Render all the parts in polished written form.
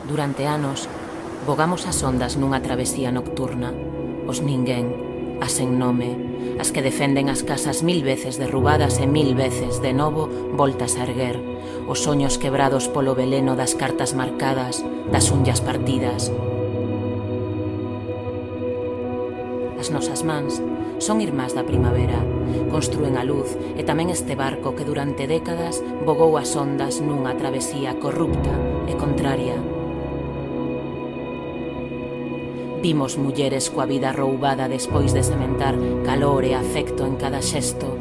Durante anos, bogamos as ondas nunha travesía nocturna. Os ninguén, as sen nome, as que defenden as casas 1000 veces derrubadas e 1000 veces, de novo, voltas a erguer. Os soños quebrados polo veleno das cartas marcadas, das unllas partidas. As nosas mans son irmás da primavera, construen a luz e tamén este barco que durante décadas bogou as ondas nunha travesía corrupta e contraria. Vimos mulleres coa vida roubada despois de sementar calor e afecto en cada xesto.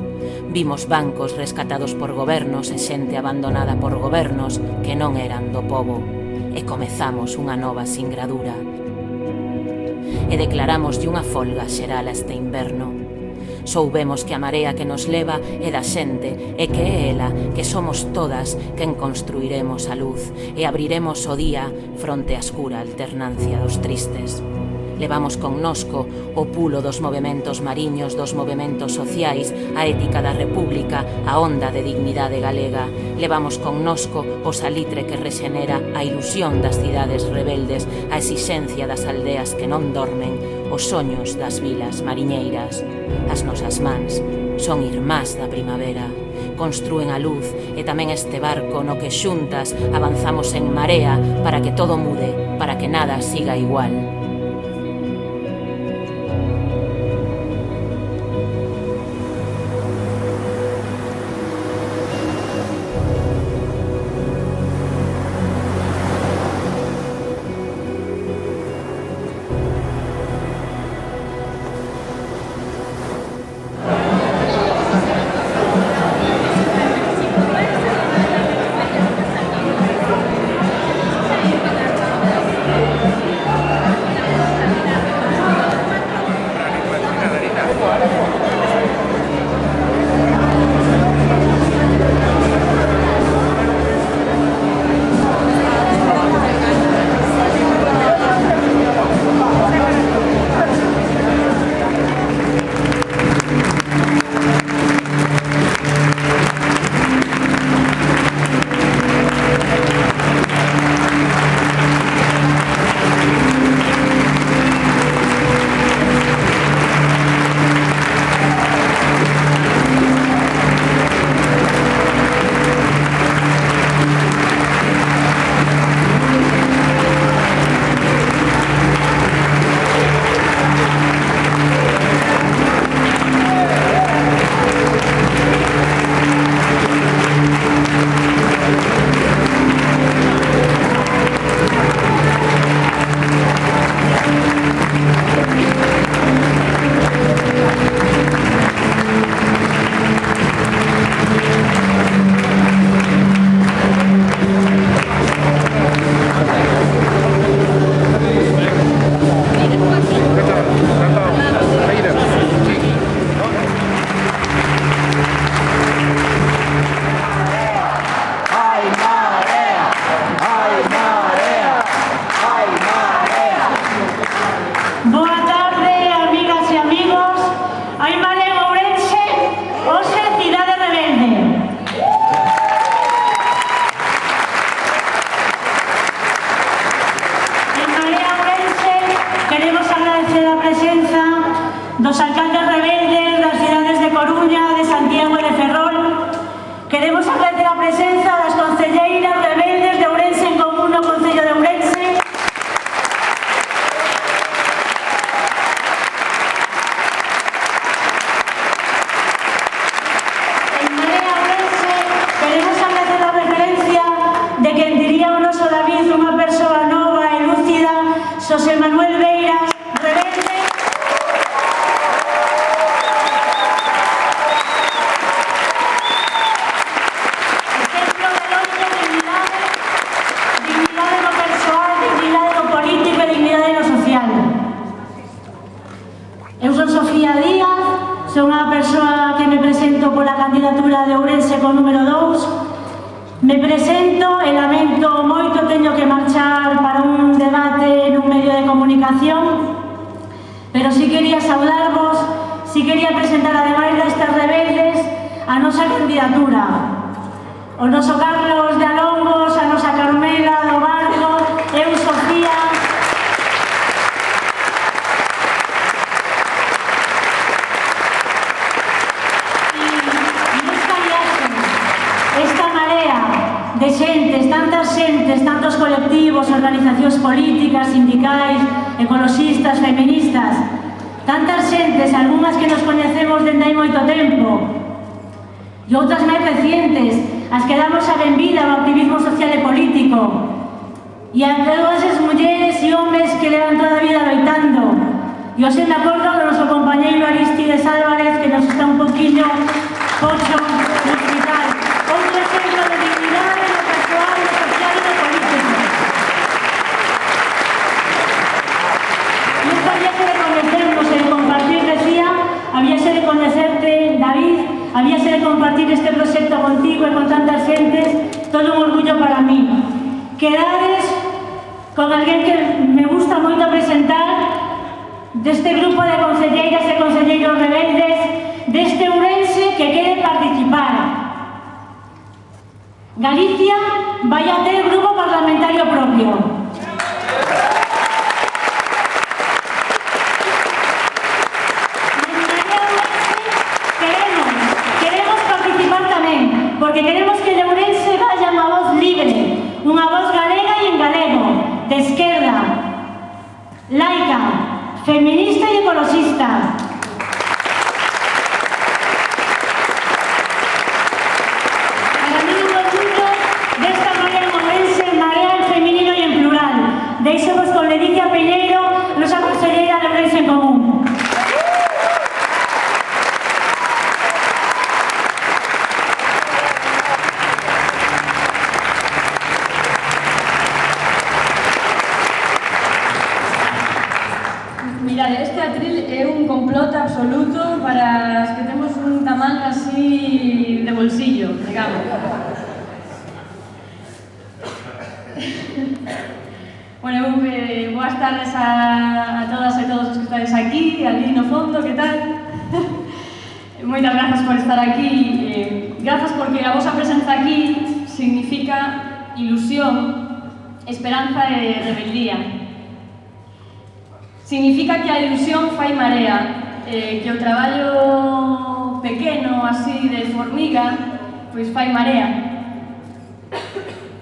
Vimos bancos rescatados por gobernos e xente abandonada por gobernos que non eran do pobo. E comezamos unha nova singradura. E declaramoslle unha folga xeral a este inverno. Soubemos que a marea que nos leva é da xente e que é ela, que somos todas, quen construiremos a luz e abriremos o día fronte á escura alternancia dos tristes. Levamos connosco o pulo dos movementos mariños, dos movementos sociais, a ética da república, a onda de dignidade galega. Levamos connosco o salitre que rexenera a ilusión das cidades rebeldes, a exixencia das aldeas que non dormen, os soños das vilas mariñeiras. As nosas mans son irmás da primavera. Construen a luz e tamén este barco no que xuntas avanzamos en marea para que todo mude, para que nada siga igual. dos alcaldes rebeldes das cidades de Coruña, de Santiago e de Ferrol. Queremos agradecer a presenza das concelleiras rebeldes de Ourense en Común no Concello de Ourense. En Marea Ourense queremos agradecer a referencia de quen diría o noso David, unha persoa nova e lúcida, Xosé Manuel Beiras, rebelde. Eu son Sofía Díaz, son unha persoa que me presento pola candidatura de Ourense con número 2. Me presento e lamento moito, teño que marchar para un debate nun medio de comunicación, pero si quería saudarvos, si quería presentar ademais destes rebeldes a nosa candidatura. O noso Carlos de Alongos, a nosa Carmela do Barco, eu outros colectivos, organizacións políticas, sindicais, ecoloxistas, feministas, tantas xentes, algunhas que nos coñecemos dende hai moito tempo, e outras máis recientes, as que damos a benvida ao activismo social e político, e a todas as mulleres e homes que levan toda a vida loitando. E hoxe me acordo do noso compañeiro Aristides Álvarez, que nos está un poquinho pocho no hospital. Outro exemplo de dignidade no persoal, no social e no político. Non habíase de conocernos e de compartir, decía, habíase de conocerte, David, habíase de compartir este proxecto contigo e con tantas xentes, todo un orgullo para mí. Quedades con alguén que me gusta moito presentar, deste grupo de conselleiras e conselleiros rebeldes, deste Ourense que quere participar. Galicia vai a ter grupo parlamentario propio. Queremos participar tamén, porque queremos que de Ourense vaya unha voz libre, unha voz galega e en galego, de esquerda, laica, feminista e ecoloxista. Para mí un orgullo desta marea ourense, marea en feminino e en plural. Deixemos con Leticia Peñeiro, nosa conselleira de Ourense en Común. Este atril é un complot absoluto para as que temos un tamán así de bolsillo, digamos. Bueno, boas tardes a todas e todos os que estáis aquí, ali no fondo, que tal? Moitas grazas por estar aquí. Grazas porque a vosa presenza aquí significa ilusión, esperanza e rebeldía. Significa que a ilusión fai marea, que o traballo pequeno, así, de formiga, pois fai marea.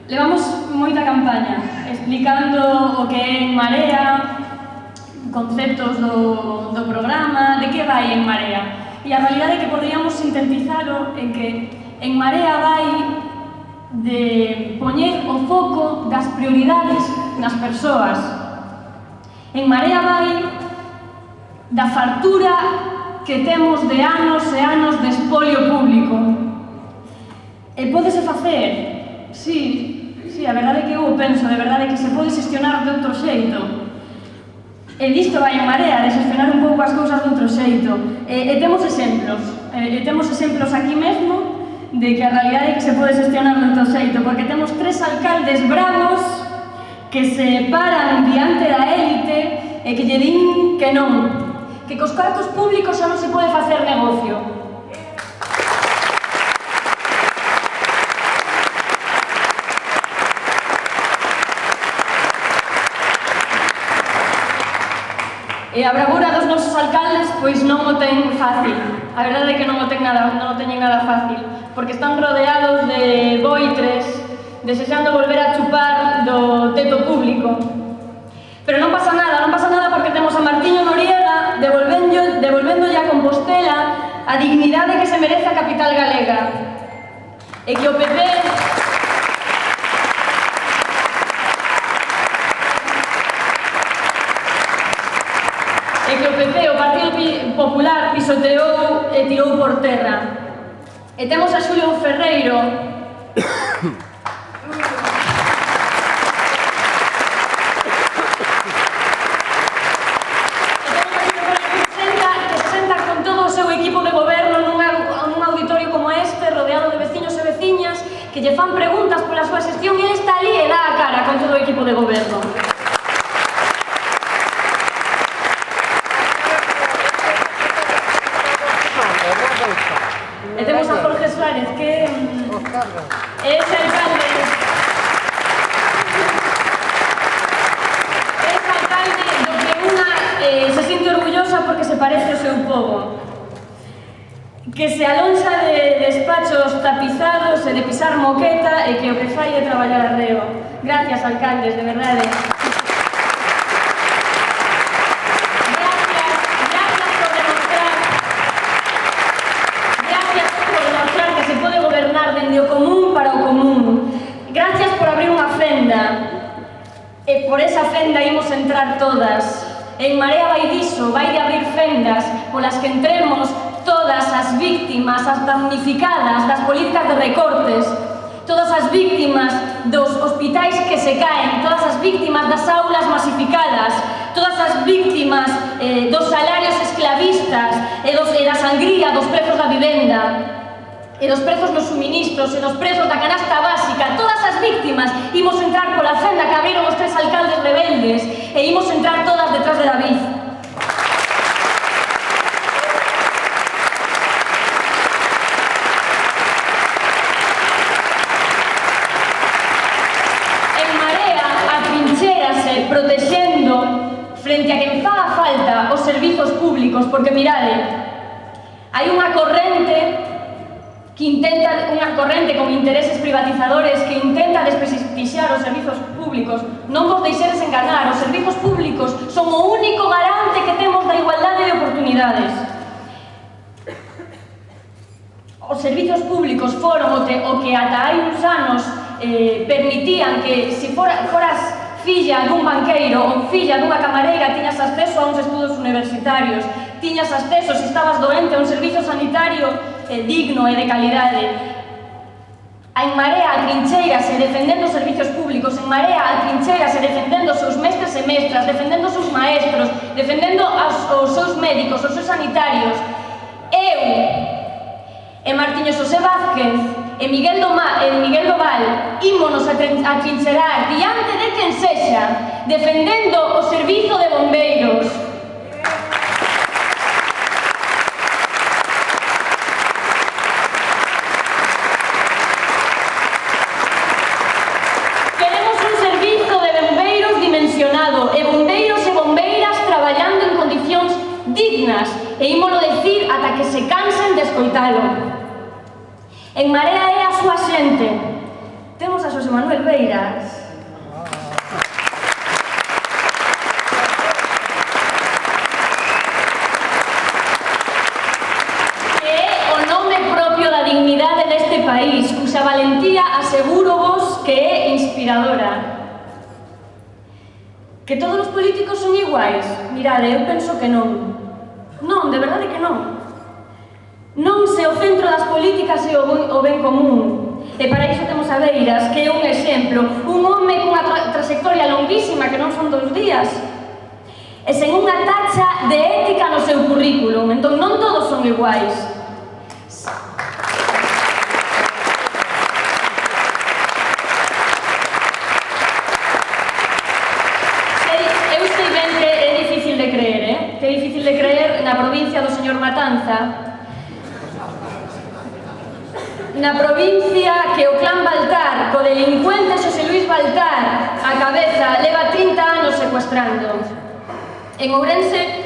Levamos moita campaña explicando o que é En Marea, conceptos do programa, de que vai En Marea. E a realidade é que poderíamos sintetizalo en que En Marea vai de poñer o foco das prioridades nas persoas. En Marea vai da fartura que temos de anos e anos de espolio público. E pódese facer? Sí, a verdade é que eu penso, de verdade, que se pode xestionar de outro xeito. E disto vai En Marea, de xestionar un pouco as cousas de outro xeito. E temos exemplos aquí mesmo de que a realidade é que se pode xestionar de outro xeito, porque temos 3 alcaldes bravos que se paran diante da élite e que lle din que non, que cos cartos públicos xa non se pode facer negocio. E a bravura dos nosos alcaldes pois non o ten fácil. A verdade é que non o teñen nada fácil, porque están rodeados de boitres, desexando volver a chupar do teto público. Pero non pasa nada porque temos a Martiño Noriega devolvéndolle a Compostela a dignidade que se merece a capital galega. E que o PP o Partido Popular, pisoteou e tirou por terra. E temos a Xulio Ferreiro que lle fan preguntas pola súa xestión e está ali e dá a cara con todo o equipo de goberno. E temos a Jorge Suárez, que é ese alcalde do que unha se sinte orgullosa porque se parece ao seu povo, que se alonxa de despachos tapizados e de pisar moqueta e que o que fai é traballar arreo. Gracias, alcaldes, de verdade. Gracias por demostrar que se pode gobernar dende o común para o común. Gracias por abrir unha fenda. E por esa fenda imos entrar todas. En Marea vai diso, vai de abrir fendas polas que entremos todas as víctimas, as damnificadas das políticas de recortes, todas as víctimas dos hospitais que se caen, todas as víctimas das aulas masificadas, todas as víctimas dos salarios esclavistas e da sangría dos prezos da vivenda, e dos prezos nos suministros, e dos prezos da canasta básica. Todas as víctimas imos entrar pola fenda que abriron os 3 alcaldes rebeldes e imos entrar todas detrás de David. En Marea atrinchérase protexendo frente a quen faga falta os servizos públicos, porque mirade, hai unha corrente con intereses privatizadores que intenta desprestixiar os servizos públicos. Non vos deixedes enganar, os servizos públicos son o único garante que temos da igualdade de oportunidades. Os servizos públicos foron o que ata hai uns anos permitían que se foras filla dun banqueiro ou filla dunha camareira tiñas acceso a uns estudos universitarios, tiñas acceso, se estabas doente, a un servizo sanitario digno e de calidade. En Marea atrincheirase defendendo os servizos públicos, en Marea atrincheirase defendendo os seus mestres e mestras, defendendo os seus maestros, defendendo os seus médicos, os seus sanitarios. Eu, e Martiño Xosé Vázquez, e Miguel Doval, ímonos a trincherar diante de quen sexa, defendendo o servizo de bombeiros. Queremos un servizo de bombeiros dimensionado, e bombeiros e bombeiras traballando en condicións dignas, e ímolo decir ata que se cansen de escoitalo. En Marea é a súa xente. Temos a Xosé Manuel Beiras. Que é o nome propio da dignidade deste país, cuxa valentía aseguro vos que é inspiradora. Que todos os políticos son iguais? Mirade, eu penso que non. Non, de verdade que non. Non se o centro das políticas é o ben común. E para iso temos a Beiras, que é un exemplo, un home cunha trayectoria longuísima, que non son 2 días, e sen unha tacha de ética no seu currículum. Entón non todos son iguais. Eu sei ben que é difícil de creer, que é difícil de creer na provincia do señor Matanza, na provincia que o clan Baltar, co delincuente Xosé Luis Baltar a cabeza, leva 30 anos secuestrando. En Ourense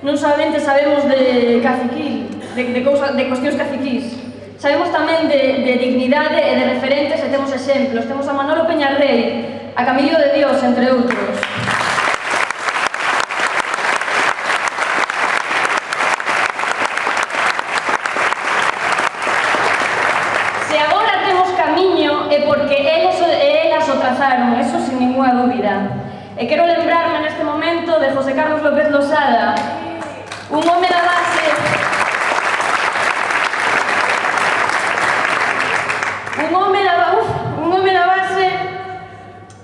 non solamente sabemos de caciquil, de cuestións caciquís, sabemos tamén de dignidade e de referentes, e temos exemplos. Temos a Manolo Peñarrey, a Camilo de Dios, entre outros. Porque elas o trazaron, eso sin ninguna dúbida. E quero lembrarme neste momento de José Carlos López Losada, un home da base,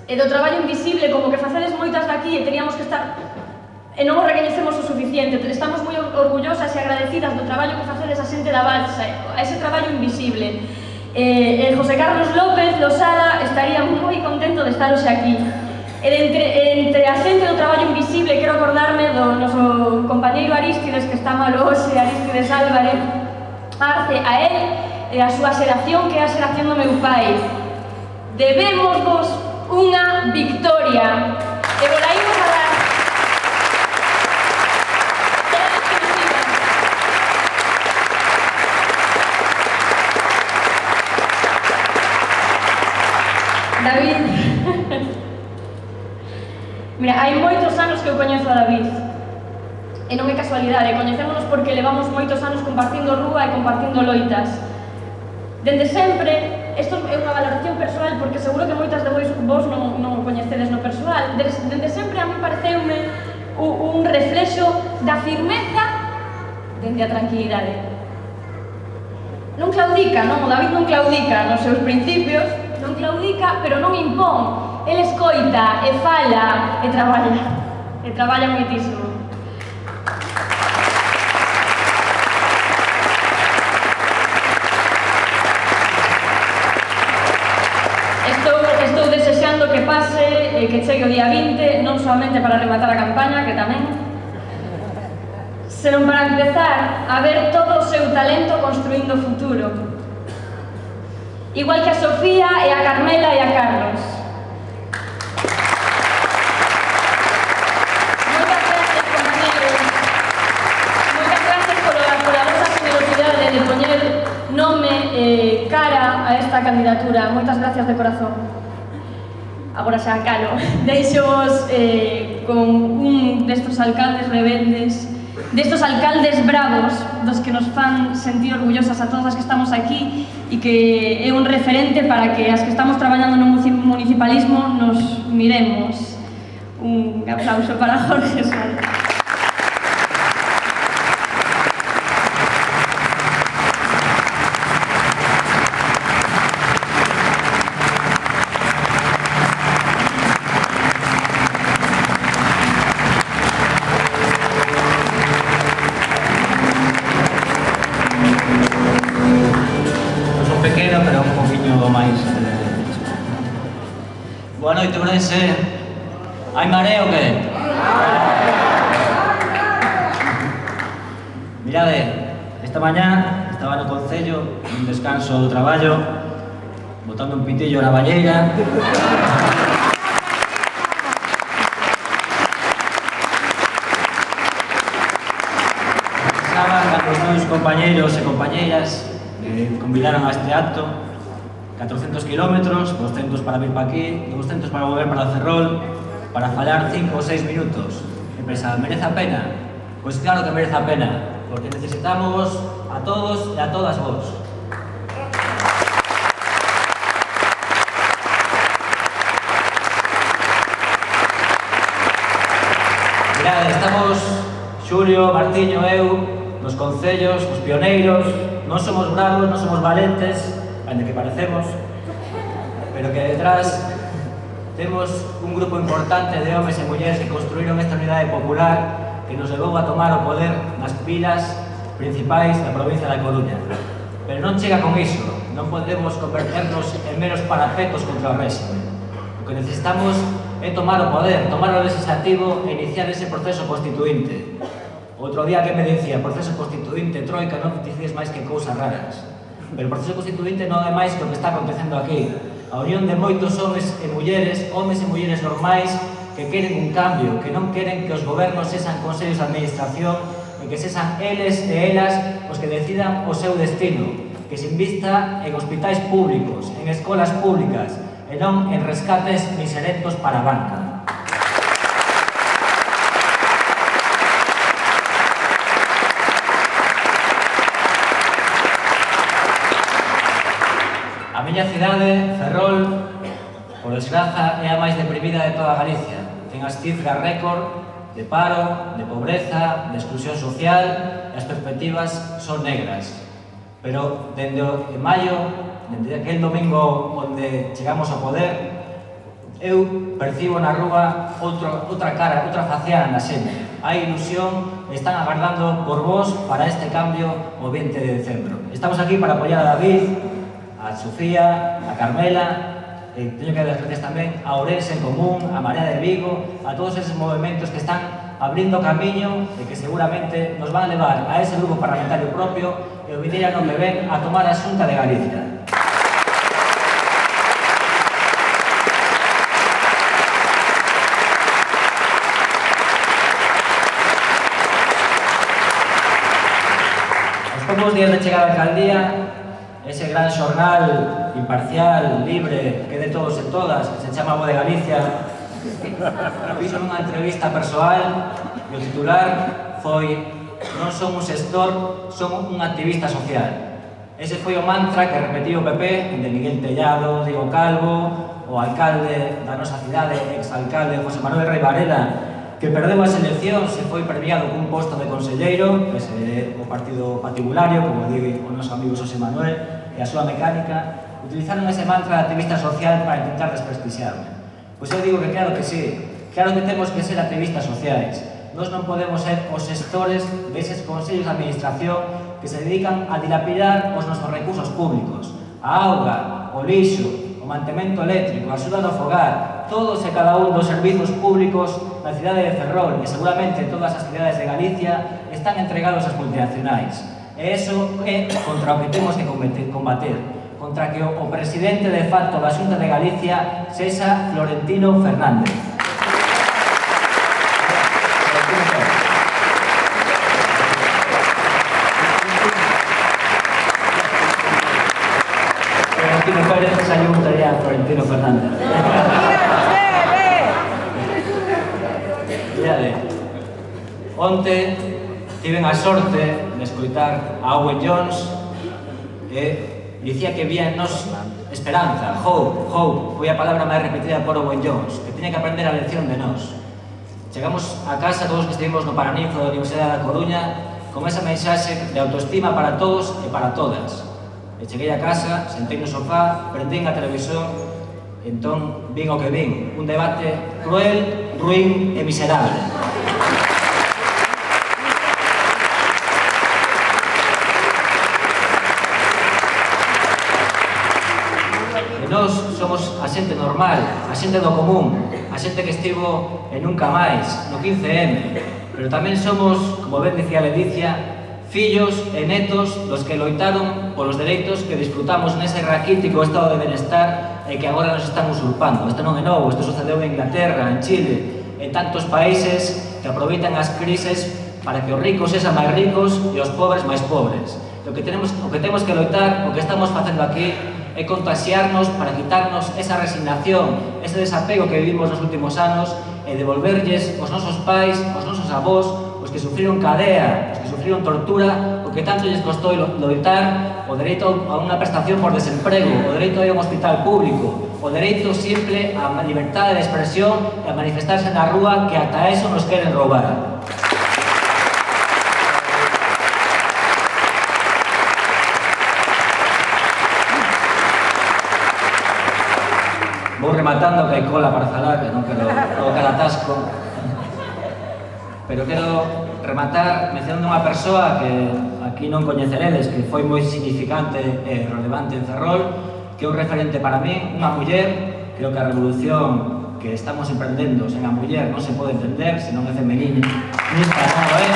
e do traballo invisible, como que facedes moitas daqui e teríamos que estar, e non o recoñecemos o suficiente. Estamos moi orgullosas e agradecidas do traballo que facedes a xente da base, a ese traballo invisible. José Carlos López Losada estaría moi contento de estar hoxe aquí. Entre a xente do traballo invisible, quero acordarme do noso compañeiro Aristides, que está malo hoxe, Aristides Álvarez Arce, a él e a súa xeración, que é a xeración do meu pai. Debemos vos unha victoria, e vos la imos a dar. David, hai moitos anos que eu coñezo a David. E non é casualidade, coñecémonos porque levamos moitos anos compartindo rúa e compartindo loitas. Dende sempre, isto é unha valoración persoal porque seguro que moitas de vos non o coñecedes no persoal. Dende sempre a mí pareceume un reflexo da firmeza dende a tranquilidade. Non claudica, non? O David non claudica nos seus principios, non claudica, pero non impón. El escoita, e fala, e traballa moitísimo. Estou desexando que pase e que chegue o día 20, non solamente para rematar a campaña, que tamén, senón para empezar a ver todo o seu talento construindo o futuro. Igual que a Sofía e a Carmela e a Carlos. Moitas gracias, compañeros. Moitas gracias pola vosa generosidade de poñer nome e cara a esta candidatura. Moitas gracias de corazón. Agora xa calo. Deixo-vos con un destos alcaldes rebeldes, destos alcaldes bravos, dos que nos fan sentir orgullosas a todas as que estamos aquí e que é un referente para que as que estamos traballando no municipalismo nos miremos. Un aplauso para Jorge Sol. Boa noite, Ourense. Hai mareo o que? Mirade, esta mañá estaba no Concello, un descanso do traballo, botando un pitillo na balleira. Estaban os meus compañeiros e compañeiras que convidaron a este acto. 400 kilómetros, 200 para vir para aquí, 200 para volver para Ferrol, para falar 5 ou 6 minutos. E pensaba, merece a pena? Pois claro que merece a pena, porque necesitamos a todos e a todas vos. Mirad, estamos Xulio, Martiño, eu, nos concellos, os pioneiros, non somos bravos, non somos valentes, ainda que parecemos, pero que detrás temos un grupo importante de homes e mulleres que construíron esta unidade popular que nos levou a tomar o poder nas vilas principais da provincia da Coruña. Pero non chega con iso, non podemos converternos en meros parapetos contra o réxime. O que necesitamos é tomar o poder, tomar o legislativo e iniciar ese proceso constituinte. Outro día que me dicía, proceso constituinte, troika, non dices máis que cousas raras. Pero o proceso constituinte non é máis que o que está acontecendo aquí. A unión de moitos homes e mulleres normais que queren un cambio, que non queren que os gobernos sexan consellos de administración e que sexan eles e elas os que decidan o seu destino, que se invista en hospitais públicos, en escolas públicas e non en rescates miserentos para a banca. A miña cidade, Ferrol, por desgraza, é a máis deprimida de toda Galicia. Ten as cifras récord de paro, de pobreza, de exclusión social e as perspectivas son negras. Pero dende maio, dende aquel domingo onde chegamos ao poder, eu percibo na rúa outra cara, outra faciana na xente. Hai ilusión e están agardando por vos para este cambio o 20 de decembro. Estamos aquí para apoiar a David, a Sofía, a Carmela, teño que dar as gracias tamén a Ourense en Común, a Marea de Vigo, a todos esos movimentos que están abrindo camiño e que seguramente nos van a levar a ese grupo parlamentario propio e o vindeiro ano que ven a tomar a Xunta de Galicia. Aos poucos días de chegar á alcaldía, ese gran xornal imparcial, libre, que de todos e todas, que se chama Voz de Galicia, Fixo unha entrevista persoal e o titular foi "Non son un xestor, son un activista social". Ese foi o mantra que repetiu o PP de Miguel Tellado, Diego Calvo, o alcalde da nosa cidade, exalcalde José Manuel Rei Varela, que perdeu as eleccións e foi premiado cun posto de conselleiro, que é o partido patibulario, como di o noso amigo José Manuel, e a súa mecánica, utilizaron ese mantra de activista social para intentar desprestixiarme. Pois eu digo que claro que sí, claro que temos que ser activistas sociais. Nós non podemos ser os xestores deses consellos de administración que se dedican a dilapidar os nosos recursos públicos, a auga, o lixo, o mantemento eléctrico, a axuda do fogar, todos e cada un dos servizos públicos na cidade de Ferrol e seguramente todas as cidades de Galicia están entregados ás multinacionais. E iso é contra o que temos que combater, contra que o presidente de facto da Xunta de Galicia sexa Florentino Fernández. Florentino Pérez xa lle gustaría a Florentino Fernández. Onte tiven a sorte de escoitar a Owen Jones e dicía que vía en nos esperanza, hope, foi a palabra máis repetida por Owen Jones, que tiña que aprender a lección de nós. Chegamos a casa todos que estivemos no Paraninfo da Universidade da Coruña con esa mensaxe de autoestima para todos e para todas. E cheguei a casa, sentei no sofá, prendín a televisión e entón vin o que vin, un debate cruel, ruín e miserable. E nós somos a xente normal, a xente do común, a xente que estivo en Nunca Máis, no 15M, pero tamén somos, como ben dicía Ledicia, fillos e netos dos que loitaron polos dereitos que disfrutamos nese raquítico estado de benestar e que agora nos están usurpando. Isto non é novo, isto sucedeu en Inglaterra, en Chile, en tantos países que aproveitan as crises para que os ricos sexan máis ricos e os pobres máis pobres. O que temos que loitar, o que estamos facendo aquí, é contaxiarnos para quitarnos esa resignación, ese desapego que vivimos nos últimos anos e devolverlles aos nosos pais, aos nosos avós, os que sufriron cadea, os que sufriron tortura, o que tanto lles costou loitar, o dereito a unha prestación por desemprego, o dereito a ir a un hospital público, o dereito simple a libertade de expresión e a manifestarse na rúa, que ata eso nos queren roubar. Vou rematando que hai cola para falar, que non quero provocar atasco. Pero quero rematar mencionando unha persoa que aquí non coñeceredes, que foi moi significante e relevante en Ferrol, que é un referente para mí, unha muller. Creo que a revolución que estamos emprendendo sen a muller non se pode entender, se non é femenina, nesta non o é.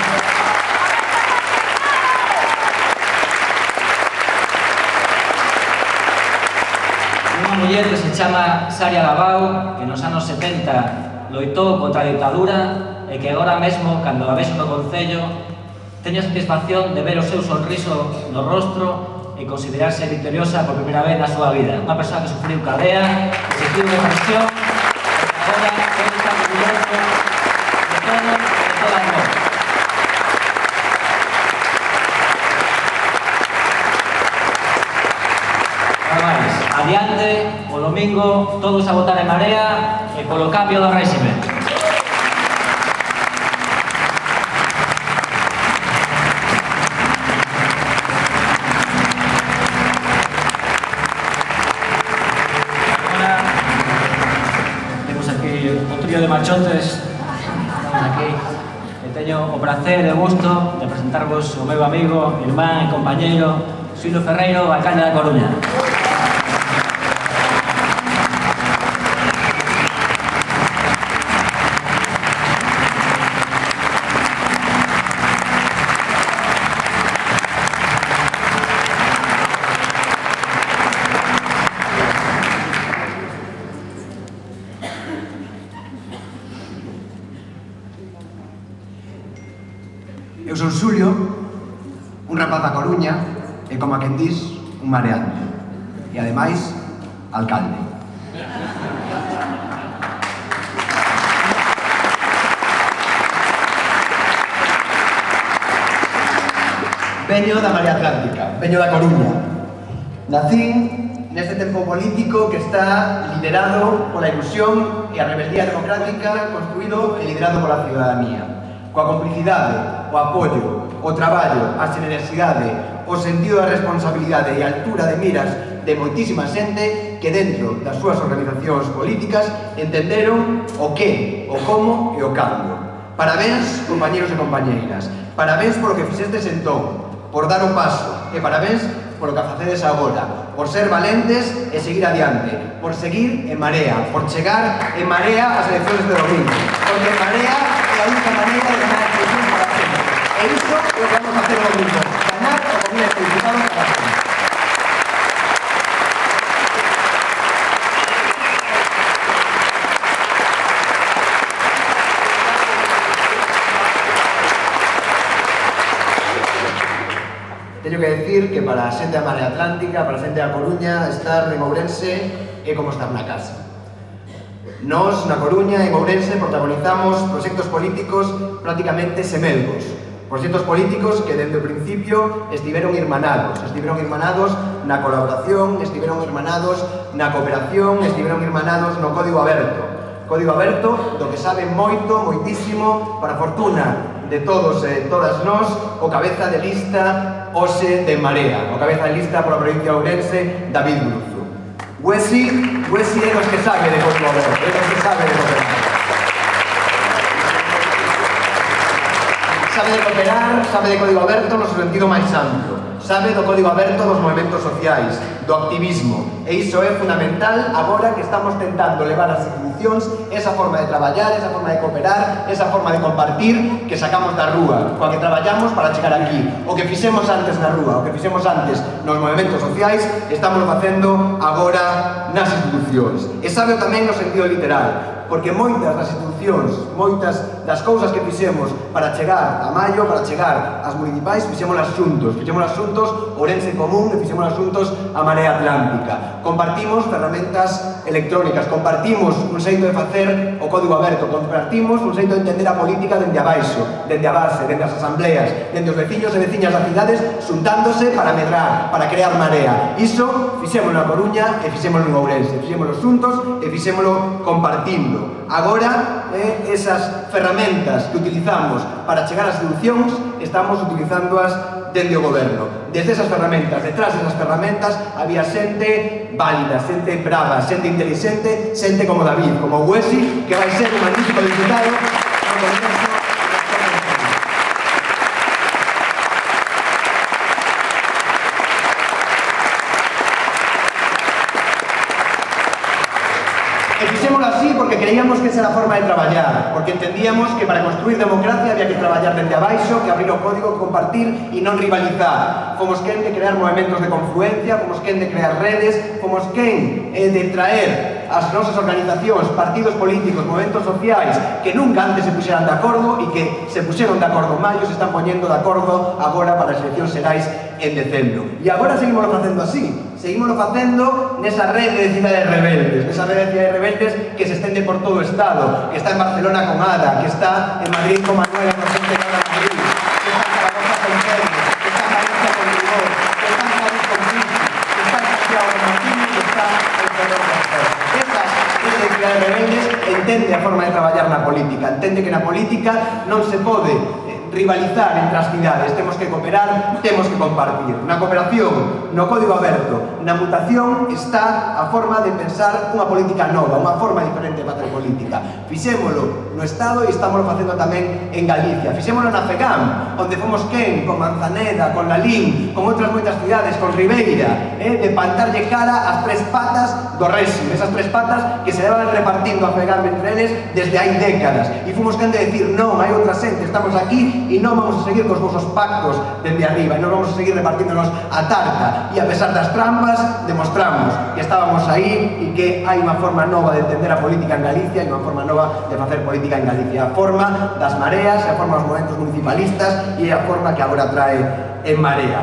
Unha muller que se chama Saria Lavao, que nos anos 70 loitou contra a ditadura e que agora mesmo, cando a vexo no Concello, teño a satisfacción de ver o seu sorriso no rostro e considerarse victoriosa por primeira vez na súa vida. Unha persoa que sufriu cadea, que sufriu depresión, e que agora pode estar orgulloso de todo e de todas nós. Nada máis, adiante, o domingo, todos a votar en Marea e polo cambio do réxime. De machotes, estamos aquí e teño o prazer e gusto de presentarvos o meu amigo, irmán e compañeiro Xulio Ferreiro, alcalde da Coruña. Eu son Xulio, un rapaz da Coruña e, como a quen dis, un mareante. E, ademais, alcalde. Veño da Marea Atlántica, veño da Coruña. Nacín neste tempo político que está liderado pola ilusión e a rebeldía democrática, construído e liderado pola ciudadanía. Coa complicidade, o apoio, o traballo, a generosidade, o sentido da responsabilidade e a altura de miras de moitísima xente que dentro das súas organizacións políticas entenderon o que, o como e o cambio. Parabéns, compañeros e compañeiras. Parabéns polo que fixestes entón, por dar o paso, e parabéns polo que facedes agora, por ser valentes e seguir adiante, por seguir en Marea, por chegar en Marea ás eleccións de domingo, porque en Marea é a única maneira de ganar a elección para sempre. E iso é o que vamos a hacer o domingo, ganar o Congreso de Diputados para sempre. Teño que decir que para a xente da Marea Atlántica, para a xente da Coruña, estar en Ourense é como estar na casa. Nós, na Coruña, en Ourense, protagonizamos proxectos políticos prácticamente semelgos. Proxectos políticos que, desde o principio, estiveron irmanados na colaboración, estiveron irmanados na cooperación, estiveron irmanados no Código Aberto. Código Aberto, do que saben moito, moitísimo, para a fortuna de todos e todas nós, o cabeza de lista hoxe de Marea, o cabeza de lista pola provincia de Ourense, David Bruzo. Huesi é dos que sabe de Código Aberto, é dos que sabe de cooperar. Sabe de cooperar, sabe de Código Aberto no seu sentido máis amplo. Sabe do Código Aberto dos movementos sociais, do activismo. E iso é fundamental agora que estamos tentando levar as institucións esa forma de traballar, esa forma de cooperar, esa forma de compartir que sacamos da rúa, coa que traballamos para chegar aquí. O que fixemos antes na rúa, o que fixemos antes nos movementos sociais, estamos facendo agora nas institucións. E sabe tamén no sentido literal, porque moitas das institucións, moitas das cousas que fixemos para chegar a maio, para chegar ás municipais, fixémolas xuntos Ourense Común e fixémolas xuntos a Marea Atlántica. Compartimos ferramentas electrónicas, compartimos un xeito de facer o Código Aberto, compartimos un xeito de entender a política dende abaixo, dende a base, dende as asambleas, dende os veciños e veciñas das cidades, xuntándose para medrar, para crear Marea. Iso fixémolo na Coruña e fixémolo en Ourense, fixémolo xuntos e fixémolo compartindo. Agora, esas ferramentas que utilizamos para chegar ás institucións, estamos utilizándoas dende o goberno. Desde esas ferramentas, detrás desas ferramentas, había xente válida, xente brava, xente inteligente, xente como David, como Huesi, que vai ser un magnífico diputado no Congreso. E fixémolo así porque creíamos que esa era a forma de traballar, porque entendíamos que para construir democracia había que traballar dende abaixo, que abrir o código, compartir e non rivalizar. Fomos quen de crear movementos de confluencia, fomos quen de crear redes, fomos quen de traer as nosas organizacións, partidos políticos, movementos sociais que nunca antes se puxeran de acordo e que se puxeron de acordo en maio, se están poñendo de acordo agora para as eleccións xerais en decembro. E agora seguimos facendo así, seguimos facendo nesa rede de cidades rebeldes, nesa rede de cidades rebeldes que se estende por todo o Estado, que está en Barcelona con Ada, que está en Madrid con Manuela, con xente que habla Madrid, que está en Zaragoza con Pedro, que está en Valencia con Rigor, que está en Cádiz con Cristi, que está en Santiago con Martínez, que está en Ferrer con Ferrer. Esas redes de cidades rebeldes entende a forma de traballar na política, entende que na política non se pode rivalizar entre as cidades, temos que cooperar, temos que compartir. Na cooperación, no Código Aberto, na mutación está a forma de pensar unha política nova, unha forma diferente de facer política. Fixémolo no Estado e estámoslo facendo tamén en Galicia. Fixémolo na FEGAM, onde fomos quen, con Manzaneda, con Lalín, con outras moitas cidades, con Ribeira, de plantarlle cara as tres patas do réxime, esas tres patas que se levan repartindo a FEGAM entre eles desde hai décadas. E fomos quen de decir, non, hai outra xente, estamos aquí e non vamos a seguir cos vosos pactos dende arriba e non vamos a seguir repartíndonos a tarta. E a pesar das trampas, demostramos que estábamos aí e que hai unha forma nova de entender a política en Galicia e unha forma nova de facer política en Galicia. A forma das mareas, a forma dos movementos municipalistas e a forma que agora trae en Marea.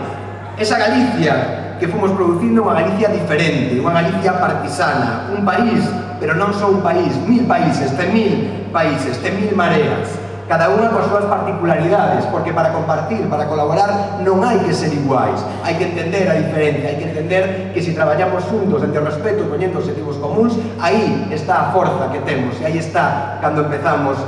Esa Galicia que fomos producindo, unha Galicia diferente, unha Galicia partisana, un país, pero non só un país, 1000 países, 100.000 países, 100.000 mareas. cada unha coas súas particularidades, porque para compartir, para colaborar, non hai que ser iguais, hai que entender a diferencia, hai que entender que se traballamos juntos, entre o respeto e poñendo objetivos comuns, aí está a forza que temos, e aí está cando empezamos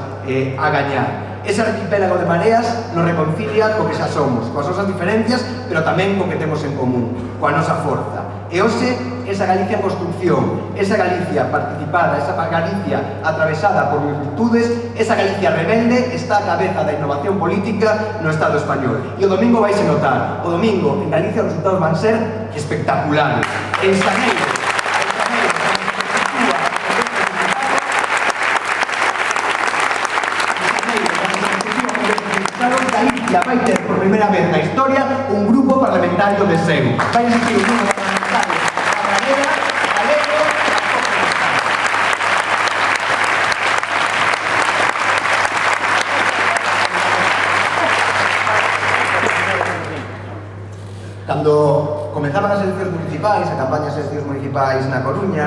a gañar. Ese arquipélago de mareas nos reconcilia co que xa somos, coas nosas diferencias, pero tamén co que temos en común, coa nosa forza. E hoxe, esa Galicia en construcción, esa Galicia participada, esa Galicia atravesada por virtudes, esa Galicia rebelde está a cabeza da innovación política no Estado español. E o domingo vais a notar, o domingo en Galicia os resultados van ser espectaculares. En Saneiro, Galicia vai ter por primeira vez na historia un grupo parlamentario de seu. Vai existir un grupo parlamentario galego. Cando comenzaban as eleccións municipais, a campaña das eleccións municipais na Coruña,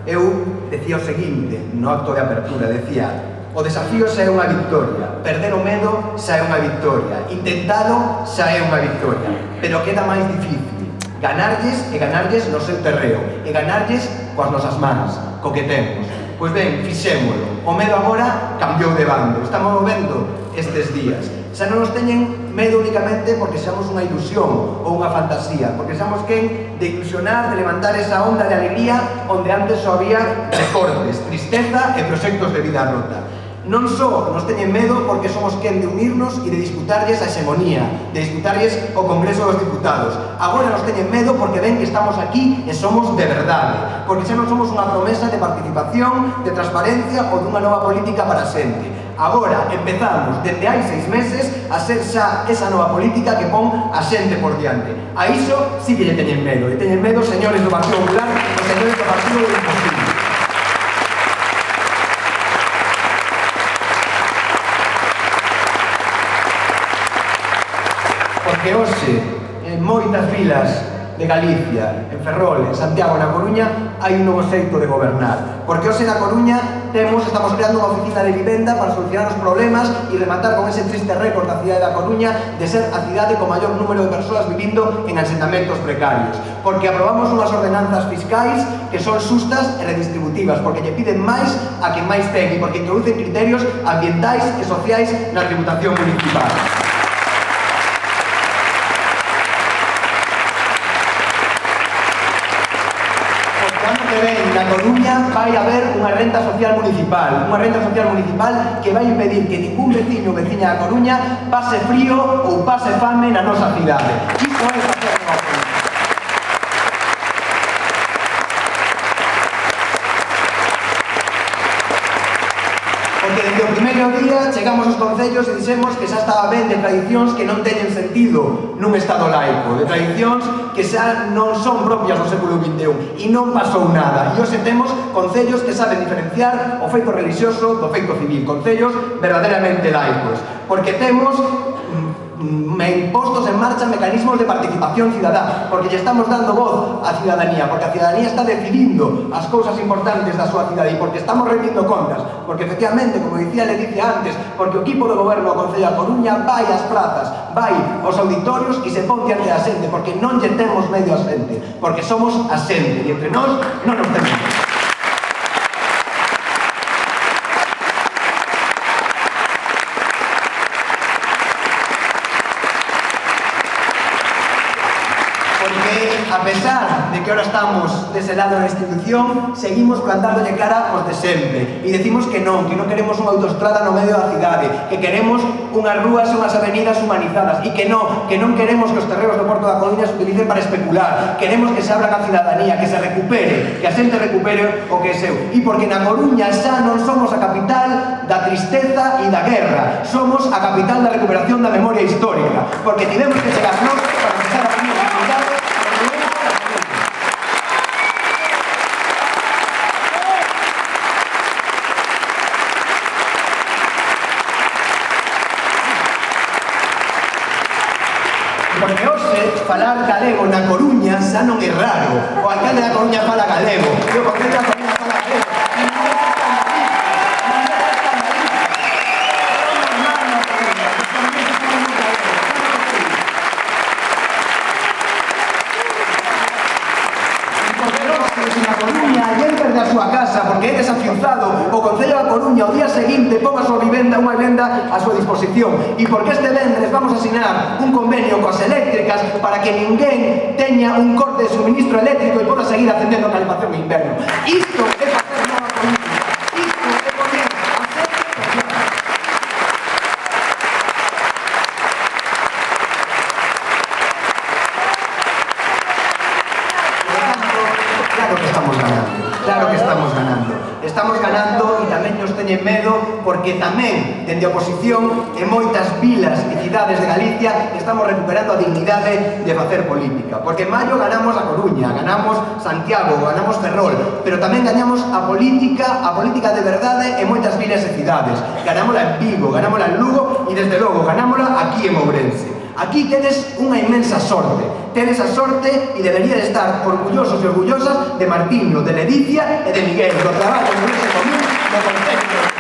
eu decía o seguinte, no acto de apertura, decía: o desafío xa é unha victoria, perder o medo xa é unha victoria, intentado xa é unha victoria, pero queda máis difícil ganarlles e ganarlles no seu terreo, e ganarlles coas nosas mans, co que temos. Pois ben, fixémolo, o medo agora cambiou de bando, estamos vendo estes días. Xa non nos teñen medo únicamente porque xamos unha ilusión ou unha fantasía, porque xamos quen de ilusionar, de levantar esa onda de alegría onde antes só había recortes, tristeza e proxectos de vida rota. Non só nos teñen medo porque somos quen de unirnos e de disputarlles a hexemonía, de disputarlles o Congreso dos Diputados. Agora nos teñen medo porque ven que estamos aquí e somos de verdade, porque xa non somos unha promesa de participación, de transparencia ou dunha nova política para sempre. Agora empezamos, desde hai 6 meses, a ser xa esa nova política que pon a xente por diante. A iso sí que lle teñen medo. E teñen medo, señores do Partido Popular e señores do Partido do Imposible. Porque hoxe, en moitas vilas de Galicia, en Ferrol, en Santiago, na Coruña, hai un novo xeito de gobernar. Porque hoxe na Coruña estamos creando unha oficina de vivenda para solucionar os problemas e rematar con ese triste récord da cidade da Coruña de ser a cidade con maior número de persoas vivindo en asentamentos precarios. Porque aprobamos unhas ordenanzas fiscais que son xustas e redistributivas, porque lle piden máis a quen máis ten e porque introducen criterios ambientais e sociais na tributación municipal. Na Coruña vai haber unha renta social municipal que vai impedir que ningún veciño ou veciña da Coruña pase frío ou pase fame na nosa cidade. Isto é facer unha política. Porque desde o primeiro día chegamos aos concellos e dixemos que xa estaba ben de tradicións que non teñen sentido nun Estado laico, de tradicións que xa non son propias do século XXI e non pasou nada. E hoxe temos concellos que saben diferenciar o feito religioso do feito civil, concellos verdadeiramente laicos, porque temos postos en marcha mecanismos de participación cidadá, porque lle estamos dando voz á cidadanía, porque a cidadanía está decidindo as cousas importantes da súa cidade e porque estamos rendindo contas, porque efectivamente, como dicía Leticia antes, porque o equipo do goberno do Concello da Coruña vai ás plazas, vai aos auditorios e se pon diante da xente, porque non lle temos medio a xente, porque somos a xente e entre nós non nos temos. A pesar de que ahora estamos dese lado da institución, seguimos plantándolle cara aos de sempre e decimos que non queremos unha autoestrada no medio da cidade, que queremos unhas rúas e unhas avenidas humanizadas e que non queremos que os terreos do Porto da Coruña se utilicen para especular, queremos que se abran a cidadanía, que se recupere, que a xente recupere o que é seu. E porque na Coruña xa non somos a capital da tristeza e da guerra, somos a capital da recuperación da memoria histórica, porque tivemos que chegar nós para empezar a venir a comunidade. Porque hoxe falar galego na Coruña xa non é raro. O alcalde da Coruña fala galego, e o concello da Coruña fala galego. E non é tan difícil, non é tan difícil. porque é desafiuzado o Concello da Coruña o día seguinte pon a súa vivenda, unha vivenda a súa disposición, e porque este vendres vamos a asinar un convenio coas eléctricas para que ninguén teña un corte de suministro eléctrico e poda seguir acendendo a calefacción en inverno. Isto é facer nova política. Isto é poner a ser social. Claro que estamos ganando. Claro que estamos ganando. Estamos ganando e tamén nos teñen medo porque tamén, dende a oposición, en moitas vilas e cidades de Galicia estamos recuperando a dignidade de facer política. Porque en maio ganamos a Coruña, ganamos Santiago, ganamos Ferrol, pero tamén ganamos a política de verdade en moitas vilas e cidades. Ganámola en Vigo, ganámola en Lugo e, desde logo, ganámola aquí en Ourense. Aquí tedes unha inmensa sorte. Tedes a sorte e deberíades estar orgullosos e orgullosas de Martiño, de Ledicia e de Miguel, do traballo de Ourense Común do Concello de Ourense.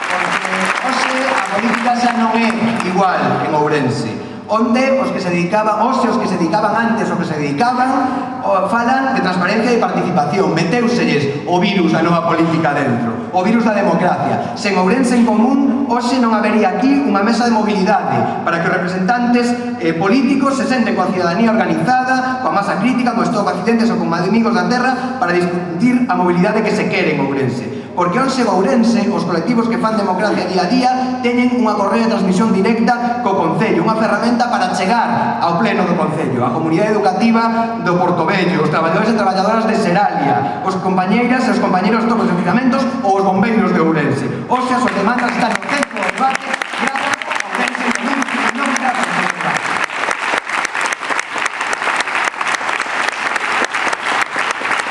Porque hoxe a política xa non é igual en Ourense. Onde os que se dedicaban, os que se dedicaban antes o que se dedicaban, falan de transparencia e participación. Metéuselles o virus da nova política dentro, o virus da democracia. Sen Ourense en Común, hoxe non habería aquí unha mesa de mobilidade para que os representantes políticos se senten coa ciudadanía organizada, coa masa crítica, con Estado accidentes ou con amigos da terra para discutir a mobilidade que se quere en Ourense. Porque onse en Ourense, os colectivos que fan democracia día a día teñen unha correa de transmisión directa co Concello, unha ferramenta para chegar ao pleno do Concello, a comunidade educativa do Portobello, os traballadores e traballadoras de Seralia, os compañeiras e os compañeros todos de filamentos ou os bombeiros de Ourense. Oxe, as súas demandas están no centro do debate grazas a Ourense en Común e non grazas ao debate.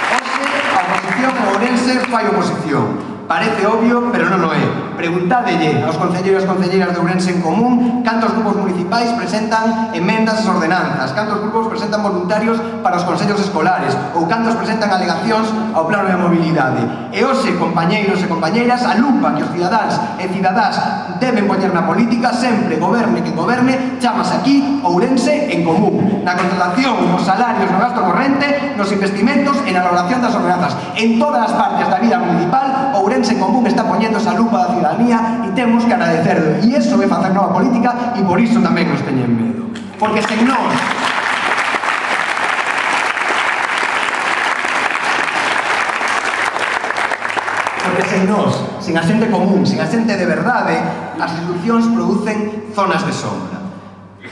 Oxe, a oposición en Ourense fai oposición. Parece obvio, pero non o é. Preguntádelle aos concelleiros e concelleiras de Ourense en Común cantos grupos municipais presentan emendas ás ordenanzas, cantos grupos presentan voluntarios para os consellos escolares ou cantos presentan alegacións ao plano de mobilidade. E hoxe, compañeiros e compañeiras, a lupa que os cidadáns e cidadás deben poñer na política sempre, goberne que goberne, chamase aquí Ourense en Común. Na contratación, nos salarios, no gasto corrente, nos investimentos e na elaboración das ordenanzas. En todas as partes da vida municipal, Ourense en Común está poñendo esa lupa da ciudadanía e temos que agradecerlo. E iso é facer nova política e por iso tamén nos teñen medo. Porque sen nós... Porque sen nós, sen a xente común, sen a xente de verdade, as institucións producen zonas de sombra.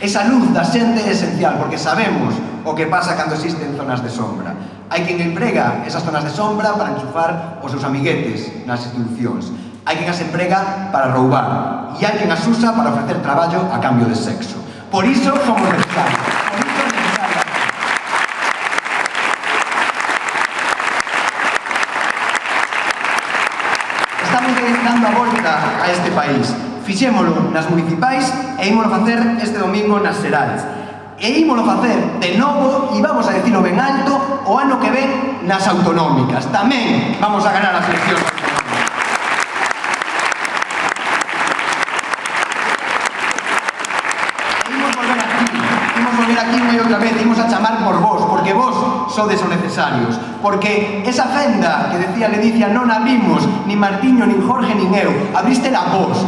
Esa luz da xente é esencial porque sabemos o que pasa cando existen zonas de sombra. Hai quen emprega esas zonas de sombra para enchufar os seus amiguetes nas institucións. Hai quen as emprega para roubar e hai quen as usa para ofrecer traballo a cambio de sexo. Por iso somos necesarios. Por iso é necesario. Estamos dando a volta a este país. Fixémolo nas municipais e ímolo facer este domingo nas xerais. E ímolo facer de novo e vamos a decirlo ben alto o ano que ven nas autonómicas. Tamén vamos a ganar as eleccións. Aquí unha e outra vez, imos a chamar por vos, porque vos sodes os necesarios, porque esa fenda que decía Ledicia non abrimos ni Martiño, nin Jorge, nin eu, abristela vos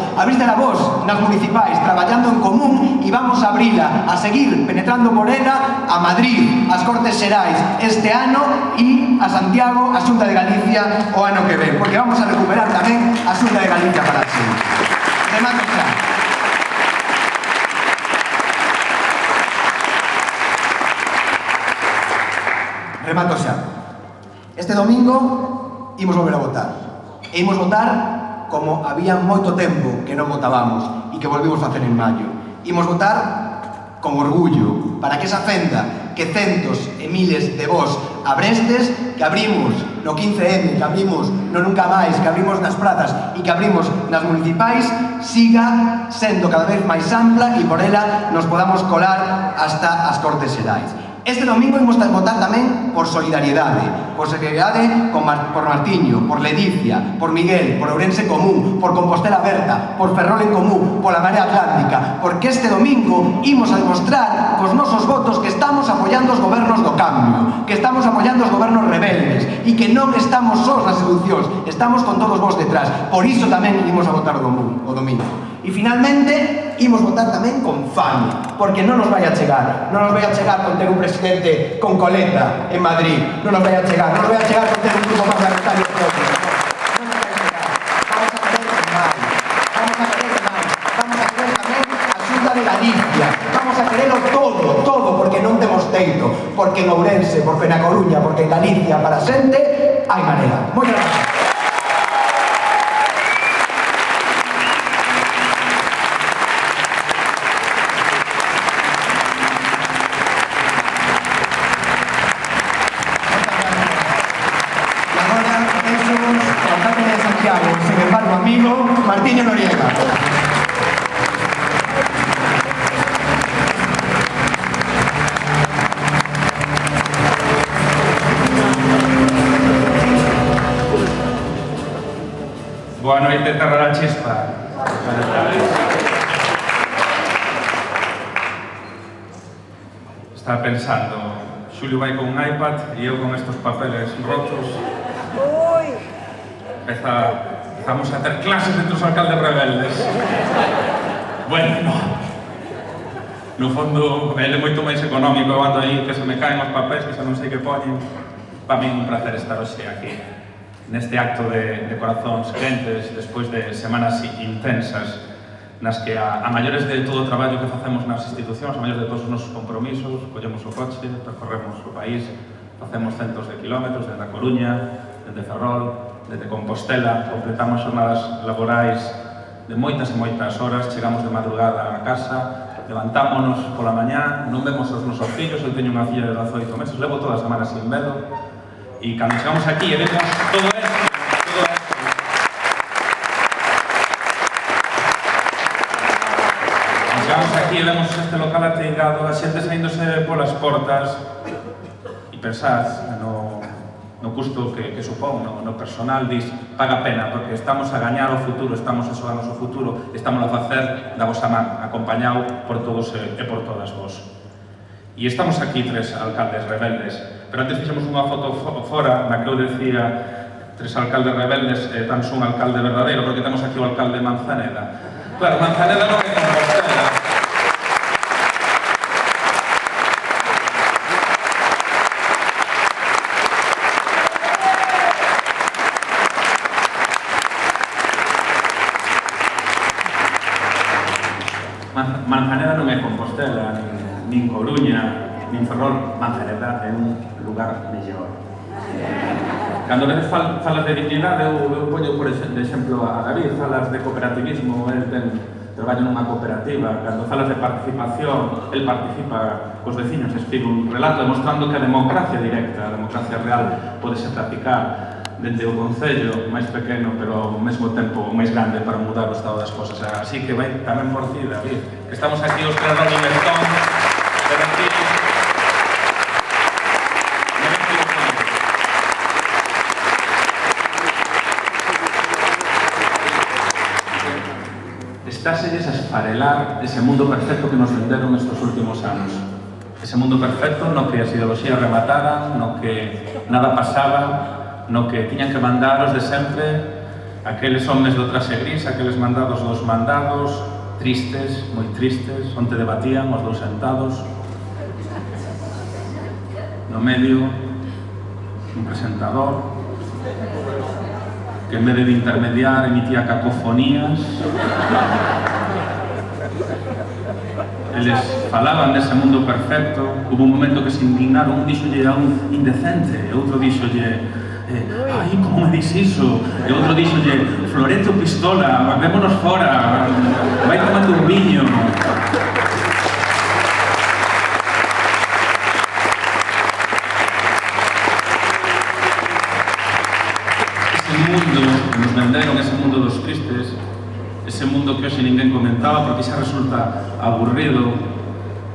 nas municipais, traballando en común e vamos a abrila, a seguir penetrando por ela a Madrid, as Cortes Xerais este ano e a Santiago, a Xunta de Galicia o ano que ven, porque vamos a recuperar tamén a Xunta de Galicia para sempre. Remato xa. Remato xa. Este domingo imos volver a votar. E imos votar como había moito tempo que non votábamos e que volvimos a facer en maio. Imos votar con orgullo para que esa fenda que centos e miles de vós abrestes, que abrimos no 15M, que abrimos no Nunca Máis, que abrimos nas prazas e que abrimos nas municipais, siga sendo cada vez máis ampla e por ela nos podamos colar hasta as Cortes Xerais. Este domingo imos votar tamén por solidariedade por Martiño, por Ledicia, por Miguel, por Ourense Común, por Compostela Aberta, por Ferrol en Común, pola Marea Atlántica, porque este domingo imos a demostrar cos nosos votos que estamos apoiando os gobernos do cambio, que estamos apoiando os gobernos rebeldes e que non estamos sós nas solucións, estamos con todos vos detrás. Por iso tamén imos a votar o domingo. E finalmente imos votar tamén con fame, porque non nos vai a chegar con ter un presidente con coleta en Madrid, non nos vai a chegar con ter un grupo parlamentario propio, non nos vai a chegar. Vamos a querer máis, vamos a querer tamén a Xunta de Galicia, vamos a quererlo todo, porque non temos teito, porque en Ourense, porque na Coruña, porque en Galicia, para xente, hai Marea. Moitas gracias. Martiño Noriega. Boa noite, Terra da Chispa. Estaba pensando, Xulio vai con un iPad e eu con estos papeles rotos. Empezamos a ter clases entre os alcaldes rebeldes. Bueno, no fondo, ele é moito máis económico, eu ando aí que se me caen os papéis, que xa non sei que poñen. Para mí é un placer estar hoxe aquí, neste acto de corazóns quentes, despois de semanas intensas, nas que a maiores de todo o traballo que facemos nas institucións, a maiores de todos os nosos compromisos, collemos o coche, percorremos o país, facemos centos de kilómetros, desde a Coruña, desde Ferrol, desde Compostela, completamos xornadas laborais de moitas e moitas horas, chegamos de madrugada a casa, levantámonos pola mañá, non vemos os nosos fillos, eu teño unha filla de 18 meses, levo toda a semana sin velo, e cando chegamos aquí e vemos todo esto, chegamos aquí e vemos este local ateigado, a xente saíndose polas portas, e pensad no custo que supón, no personal, dis, paga pena, porque estamos a gañar o futuro, estamos a xogar o noso futuro, estamos a facer da vosa man, acompañado por todos e por todas vos. E estamos aquí tres alcaldes rebeldes, pero antes fixemos unha foto fora, na que eu decía tres alcaldes rebeldes e tan son alcalde verdadeiro, porque temos aquí o alcalde Manzaneda. Claro, Manzaneda non é Compostela. Manzaneda non é Compostela, nin Coruña, nin Ferrol. Manzaneda é un lugar mellor. Cando veces falas de dignidade, eu poño por exemplo a David, falas de cooperativismo, el traballo nunha cooperativa. Cando falas de participación, el participa cos veciños, escribe un relato demostrando que a democracia directa, a democracia real, pode ser practicar dende o concello máis pequeno, pero ao mesmo tempo máis grande para mudar o estado das cosas. Así que vai tamén por ti, David, que estamos aquí os tres da Libertón, de decir... Estáselles a esfarelar ese mundo perfecto que nos venderon estes últimos anos. Ese mundo perfecto no que as ideoloxías remataran, no que nada pasaba, no que tiñan que mandar os de sempre, aqueles homes do traxe gris, aqueles mandados dos mandados, tristes, moi tristes, onde debatían os dous sentados. No medio, un presentador, que en vez de intermediar emitía cacofonías. Eles falaban dese mundo perfecto, hubo un momento que se indignaron, un díxolle a un indecente, e outro díxolle ai, como me dis iso? E outro díxolle, Floreto pistola, vémonos fora, vai tomando un viño. Ese mundo que nos venderon, ese mundo dos tristes, ese mundo que hoxe ninguén comentaba porque xa resulta aburrido,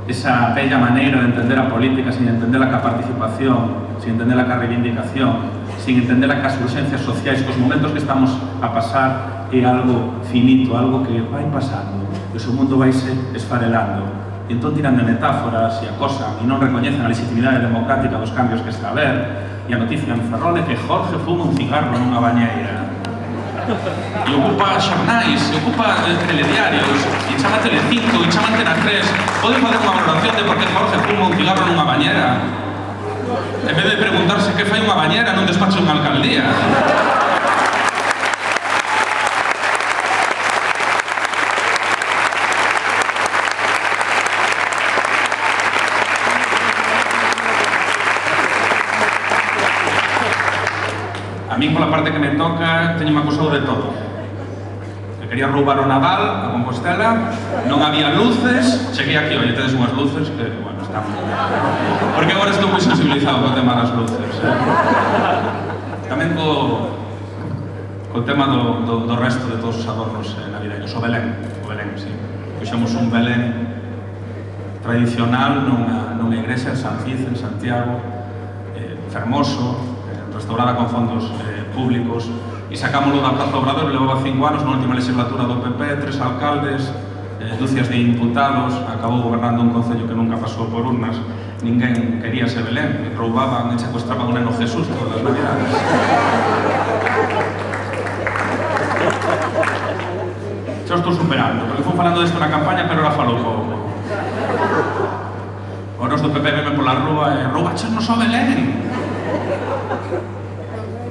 esa bella maneira de entender a política sin entender a participación, sin entender a reivindicación, sin entender a urxencias sociais, que os momentos que estamos a pasar é algo finito, algo que vai pasando, e o seu mundo vaise esfarelando. E entón tiran de metáforas e acosan e non recoñecen a legitimidade democrática dos cambios que está a haber, e a noticia en Ferrol é que Jorge fuma un cigarro nunha bañeira. E ocupa xornais, e ocupa telediarios, e chama Telecinco, e chama Antena 3. Pode fazer unha valoración de por que Jorge fuma un cigarro nunha bañera? En vez de preguntarse que fai unha bañera nun despacho dunha alcaldía. A mí, pola parte que me toca, teño-me acusado de todo. Que quería roubar o Nadal a Compostela, non había luces, cheguei aquí, oye, tedes unhas luces que, bueno, está moi ben. Porque agora estou moi sensibilizado co tema das luces. Tamén co tema do resto de todos os adornos navideños. O Belén, sí. Puxemos un Belén tradicional nunha igrexa en San Cid, en Santiago, fermoso, restaurada con fondos públicos, e sacámoslo da Plaza Obrador. Levaba 5 anos na última legislatura do PP, 3 alcaldes, dúcias de imputados, acabou gobernando un concello que nunca pasou por urnas. Ninguén quería ese Belén, roubaban e secuestraban un neno Jesús todas as navidades. Xa estou superando, porque fui falando disto na campaña, pero ahora falo pouco. O nos do PP veme pola rúa e roubachenos o Belén.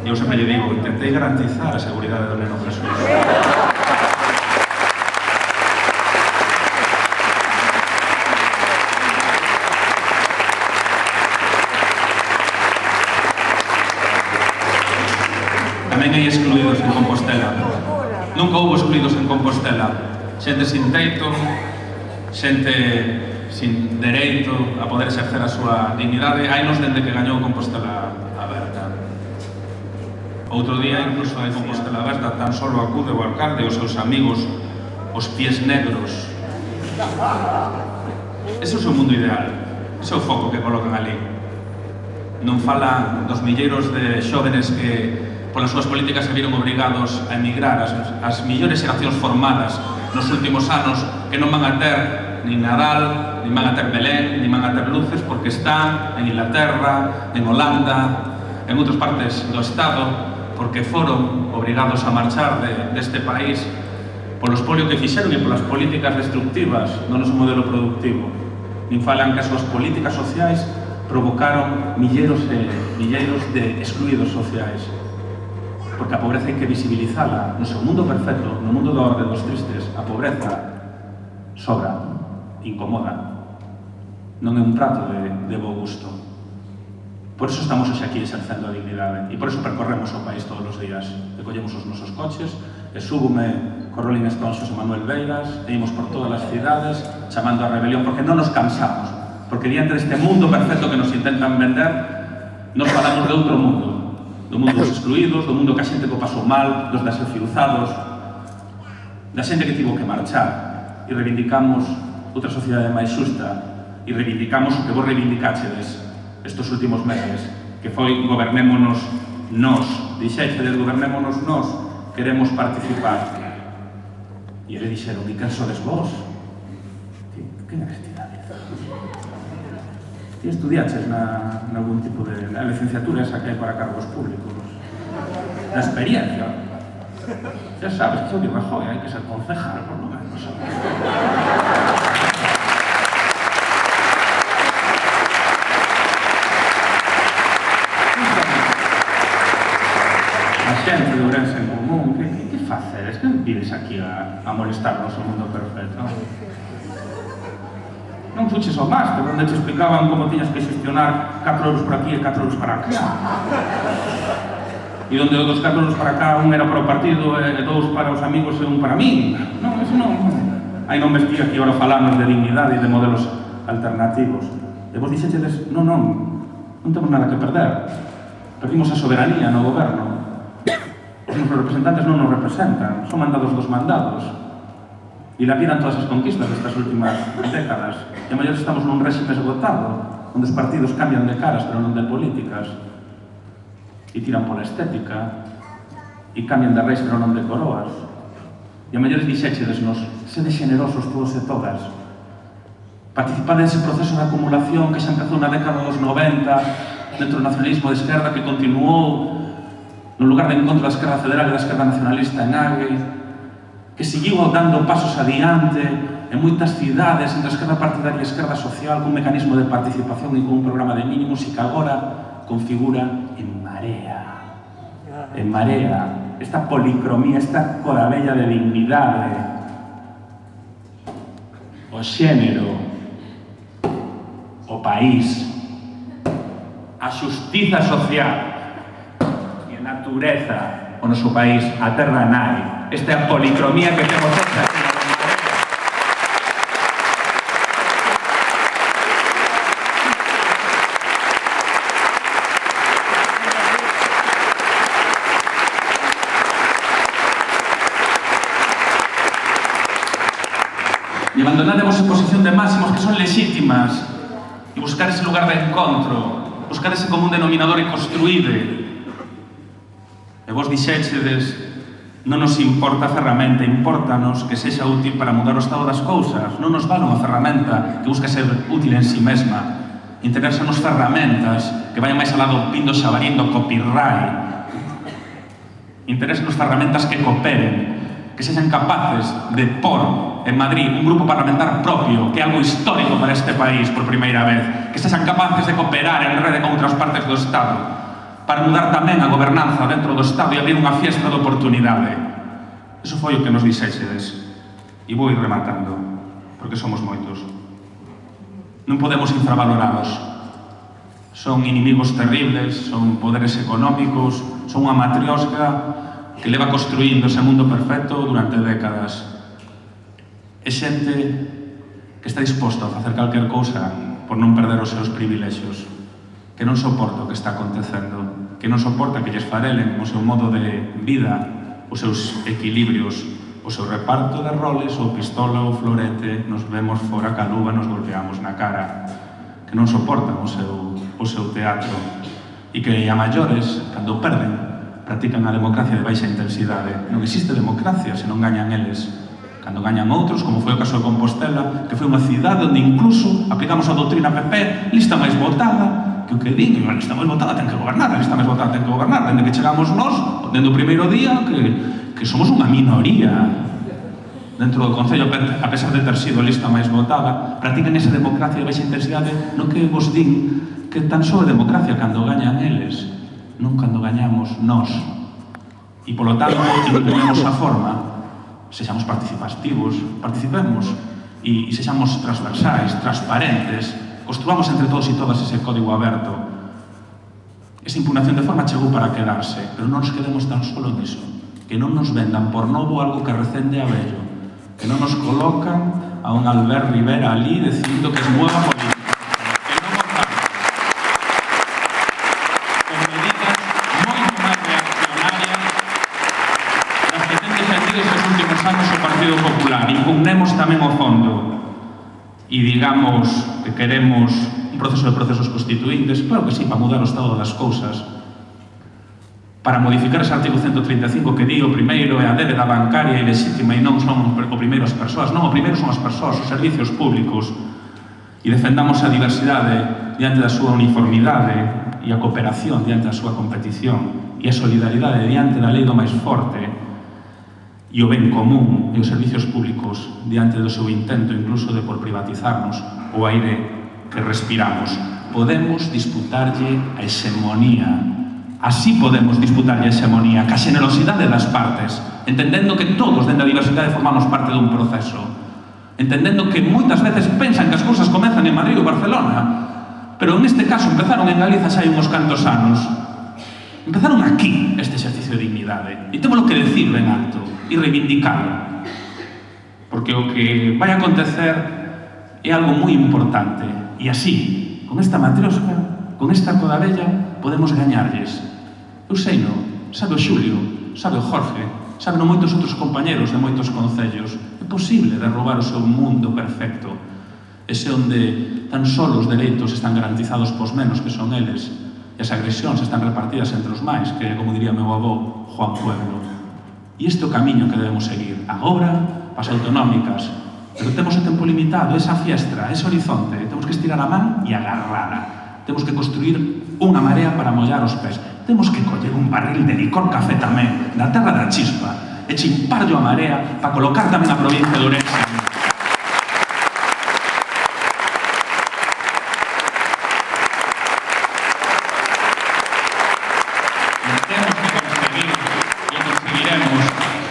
Eu sempre lle digo, intentei garantizar a seguridade do neno Jesús. Tamén hai excluídos en Compostela. Nunca houve excluídos en Compostela. Xente sin teito, xente sin dereito a poder exercer a súa dignidade. Hainos dende que gañou Compostela Aberta. Outro día, incluso en Compostela Aberta, tan solo acude o alcalde e os seus amigos, os pies negros. Ese é o seu mundo ideal, ese é o foco que colocan ali. Non falan dos milleiros de xóvenes que, polas súas políticas, se viron obrigados a emigrar, as millores xeracións formadas nos últimos anos, que non van a ter nin Nadal, nin van a ter Belén, nin van a ter luces, porque están en Inglaterra, en Holanda, en outras partes do Estado, porque foron obrigados a marchar deste país polo espolio que fixeron e polas políticas destructivas do noso modelo productivo. Nin falan que as súas políticas sociais provocaron milleiros de excluídos sociais. Porque a pobreza hai que visibilizala. No seu mundo perfecto, no mundo da orde dos tristes, a pobreza sobra, incomoda. Non é un prato de bo gusto. Por eso estamos hoxe aquí exercendo a dignidade e por eso percorremos o país todos os días. E collemos os nosos coches e súbome co Rolling Stones Xosé Manuel Beiras e imos por todas as cidades chamando a rebelión, porque non nos cansamos, porque diante deste mundo perfecto que nos intentan vender, nos falamos de outro mundo, do mundo dos excluídos, do mundo que a xente que o pasou mal, dos desafiuzados, da xente que tivo que marchar, e reivindicamos outra sociedade máis xusta, e reivindicamos o que vos reivindicaxedes estes últimos meses, que foi gobernémonos nós, dixéxedes gobernémonos nós, queremos participar. E eles dixeron, e quen sodes vos? Que honestidade. Ti estudiaches na algún tipo de licenciatura esa que hai para cargos públicos? Na experiencia. Ya sabes que soy Rajoy, hai que ser concejal, por lo menos. Xente de Ourense en común, que facedes? Que vives aquí a molestarnos o mundo perfecto? Non fuches ao máster, onde te explicaban como tiñas que xestionar 4 euros por aquí e 4 euros para acá. E onde dos 4 euros para acá, un era para o partido e 2 para os amigos e un para mí. Non, eso non. Aí non me estoy aquí ahora falando de dignidade e de modelos alternativos. E vos dixechedes, non temos nada que perder. Perdimos a soberanía no goberno. Os nosos representantes non nos representan, son mandados dos mandados. dilapidan todas as conquistas destas últimas décadas. E a mellor estamos nun réxime esgotado, onde os partidos cambian de caras pero non de políticas, e tiran pola estética, e cambian de reis pero non de coroas. E a mellor dixéchedesnos, sede generosos todos e todas, participar nese proceso de acumulación que xa empezou na década dos 90 dentro do nacionalismo de esquerda, que continuou no lugar de encontro da esquerda federal e da esquerda nacionalista en Ague, que seguiu dando pasos adiante en moitas cidades entre a esquerda partidaria e a esquerda social cun mecanismo de participación e con un programa de mínimos e que agora configura En Marea. En Marea, esta policromía, esta codabella de dignidade, o xénero, o país, a xustiza social e a natureza, o noso país, a terra nai. Esta é a policromía que temos esta aquí. E abandonar a vosa posición de máximos que son legítimas e buscar ese lugar de encontro, buscar ese común denominador e construíde. E vos dixéchedes, non nos importa a ferramenta, importanos que sexa útil para mudar o estado das cousas. Non nos vale unha ferramenta que busca ser útil en si mesma. Interesanos ferramentas que vayan máis alá do pindo xabarín do copyright. Interesanos ferramentas que cooperen, que sexan capaces de por en Madrid un grupo parlamentar propio, que é algo histórico para este país por primeira vez, que sexan capaces de cooperar en rede con outras partes do Estado, para mudar tamén a gobernanza dentro do Estado e abrir unha fiesta de oportunidade. Eso foi o que nos dixéxedes. E vou ir rematando, porque somos moitos. Non podemos infravalorados. Son inimigos terribles, son poderes económicos, son unha matriosca que leva construíndo ese mundo perfecto durante décadas. É xente que está disposto a facer calquer cousa por non perder os seus privilexios, que non soporta o que está acontecendo, que non soporta que lles farelen o seu modo de vida, os seus equilibrios, o seu reparto de roles, o pistola ou florete, nos vemos fora ca luva, nos golpeamos na cara, que non soportan o seu teatro, e que a maiores, cando perden, practican a democracia de baixa intensidade. Non existe democracia se non gañan eles. Cando gañan outros, como foi o caso de Compostela, que foi unha cidade onde incluso aplicamos a doutrina PP, lista máis votada, que o que din, a lista máis votada ten que gobernar, a lista máis votada ten que gobernar, dende que chegamos nós, dende o primeiro día, que somos unha minoría dentro do Concello, a pesar de ter sido a lista máis votada, practican esa democracia de baixa intensidade, no que vos din que tan só é democracia cando gañan eles, non cando gañamos nós. E polo tanto, incluímos a forma, sexamos participativos, participemos e sexamos transversais, transparentes, construamos entre todos e todas ese código aberto. Esa impugnación de forma chegou para quedarse, pero non nos quedemos tan solo niso, que non nos vendan por novo algo que recende a vello, que non nos colocan a un Albert Rivera ali dicindo que es nueva política, que non votamos con medidas moito máis reaccionarias das que ten defendido estes últimos anos o Partido Popular. Impugnemos tamén o fondo e digamos que queremos un proceso de procesos constituíntes, claro que sí, para mudar o estado das cousas, para modificar ese artigo 135 que di o primeiro é a débeda bancaria ilexítima e non son o primeiro as persoas, non, o primeiro son as persoas, os servicios públicos, e defendamos a diversidade diante da súa uniformidade e a cooperación diante da súa competición e a solidaridade diante da lei do máis forte e o ben común e os servicios públicos diante do seu intento incluso de por privatizarnos o aire que respiramos. Podemos disputarlle a hexemonía. Así podemos disputarlle a hexemonía, ca xenerosidade das partes, entendendo que todos dende a diversidade formamos parte dun proceso, entendendo que moitas veces pensan que as cousas comezan en Madrid ou Barcelona, pero neste caso empezaron en Galiza xa hai uns cantos anos. Empezaron aquí este exercicio de dignidade, e temos que decir ben alto e reivindicarlo, porque o que vai acontecer é algo moi importante, e así, con esta matriosca, con esta codabella, podemos gañarlles. Eu sei, non? Sabe o Xulio, sabe o Jorge, saben moitos outros compañeros de moitos concellos. posible derrubar o seu mundo perfecto, ese onde tan só os dereitos están garantizados pos menos, que son eles, e as agresións están repartidas entre os máis, que é, como diría meu avó, Juan Pueblo. E este é o camiño que debemos seguir. Agora, as autonómicas, pero temos o tempo limitado, esa fiestra, ese horizonte, temos que estirar a man e agarrala. Temos que construir unha marea para mollar os pés. Temos que coller un barril de licor café tamén, da terra da chispa, e chimparlo a marea para colocar tamén a provincia de Ourense. Temos que conseguir, e conseguiremos,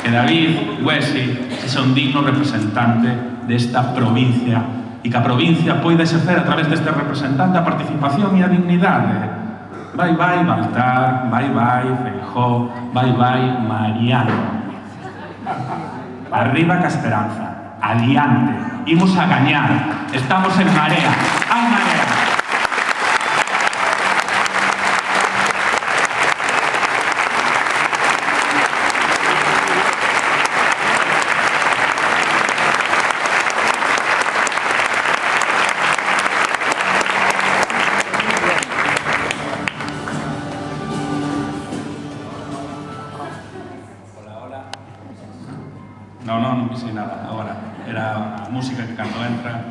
que David Huesi sexa un digno representante desta provincia e que a provincia poida exercer a través deste representante a participación e a dignidade. Vai, vai, Baltar, vai, vai, Feijóo, vai, vai, Mariano. Arriba ca esperanza, adiante, imos a gañar, estamos en marea, hai marea. Non pisei nada, agora era a música que cando entra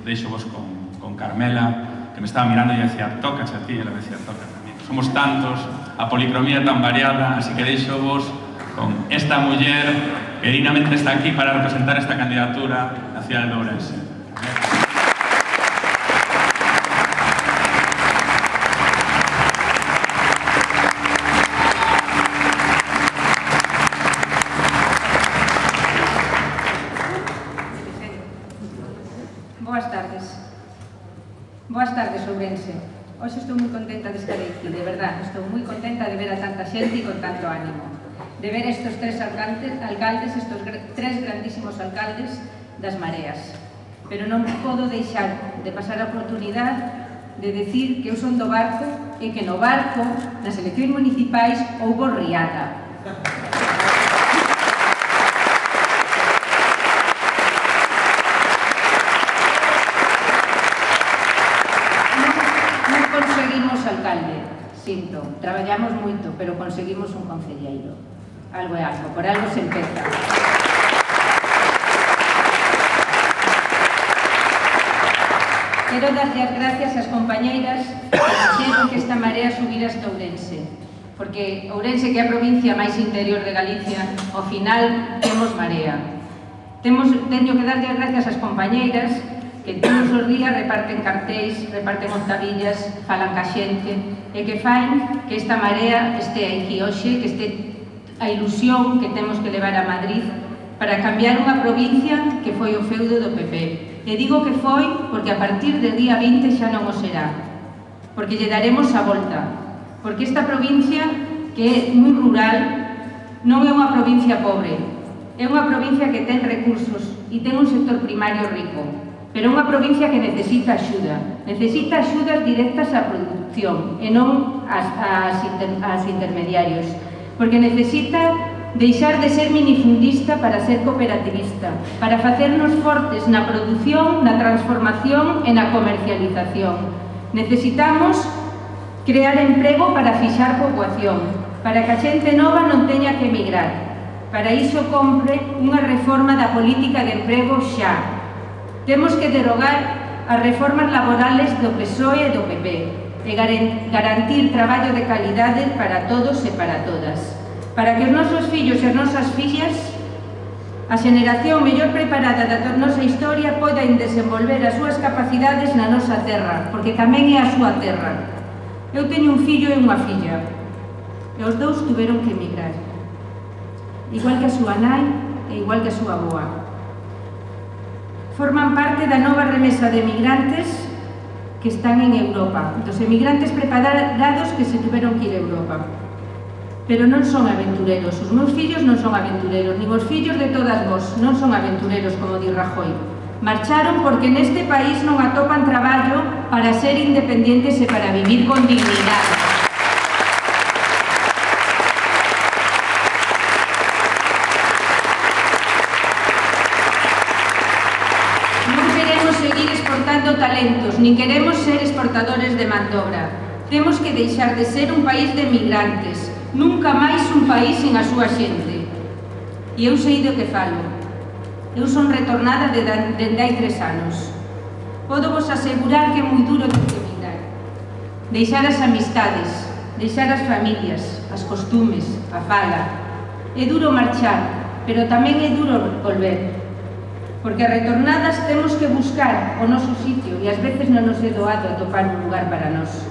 deixo vos con Carmela, que me estaba mirando e decía, tócache a ti, e ela decía, tócache a mí. Somos tantos, a policromía tan variada, así que deixo vos con esta muller que dignamente está aquí para representar esta candidatura na cidade de Ourense. Boas tardes, Ourense. Hoxe estou moi contenta de estar aquí, de verdad. Estou moi contenta de ver a tanta xente e con tanto ánimo. De ver estes tres alcaldes, estes tres grandísimos alcaldes das mareas. Pero non podo deixar de pasar a oportunidade de decir que eu son do barco e que no barco, nas eleccións municipais, houbo riata. Alcalde, sinto, traballamos moito, pero conseguimos un concelleiro. Algo é algo, por algo se empeza. Quero darlle as gracias ás compañeiras que fixeron que esta marea subira hasta Ourense, porque Ourense, que é a provincia máis interior de Galicia, ao final temos marea. Teño que darlle as gracias ás compañeiras que todos os días reparten cartéis, reparten montavillas, falan ca xente e que fan que esta marea este aquí hoxe, que este a ilusión que temos que levar a Madrid para cambiar unha provincia que foi o feudo do PP. E digo que foi porque a partir de día 20 xa non o será, porque lle daremos a volta, porque esta provincia, que é moi rural, non é unha provincia pobre, é unha provincia que ten recursos e ten un sector primario rico. Pero unha provincia que necesita axudas directas á produción e non ás intermediarios, porque necesita deixar de ser minifundista para ser cooperativista, para facernos fortes na produción, na transformación e na comercialización. Necesitamos crear emprego para fixar poboación, para que a xente nova non teña que emigrar. Para iso compre unha reforma da política de emprego xa. Temos que derogar as reformas laborales do PSOE e do PP e garantir traballo de calidade para todos e para todas, para que os nosos fillos e as nosas fillas, a xeneración mellor preparada da nosa historia, poden desenvolver as súas capacidades na nosa terra, porque tamén é a súa terra. Eu teño un fillo e unha filla, e os dous tuveron que emigrar, igual que a súa nai e igual que a súa avoa. Forman parte da nova remesa de emigrantes que están en Europa, dos emigrantes preparados que se tiveron que ir a Europa. Pero non son aventureros, os meus fillos non son aventureros, nin os fillos de todas vos non son aventureros, como di Rajoy. Marcharon porque neste país non atopan traballo para ser independientes e para vivir con dignidade. exportando talentos, nin queremos ser exportadores de man de obra. Temos que deixar de ser un país de migrantes, nunca máis un país sen a súa xente. E eu sei do que falo. Eu son retornada dende hai 3 anos. Podo vos asegurar que é moi duro ter que migrar. Deixar as amistades, deixar as familias, as costumes, a fala. É duro marchar, pero tamén é duro volver. Porque as retornadas temos que buscar o noso sitio e ás veces non nos é doado atopar un lugar para nós.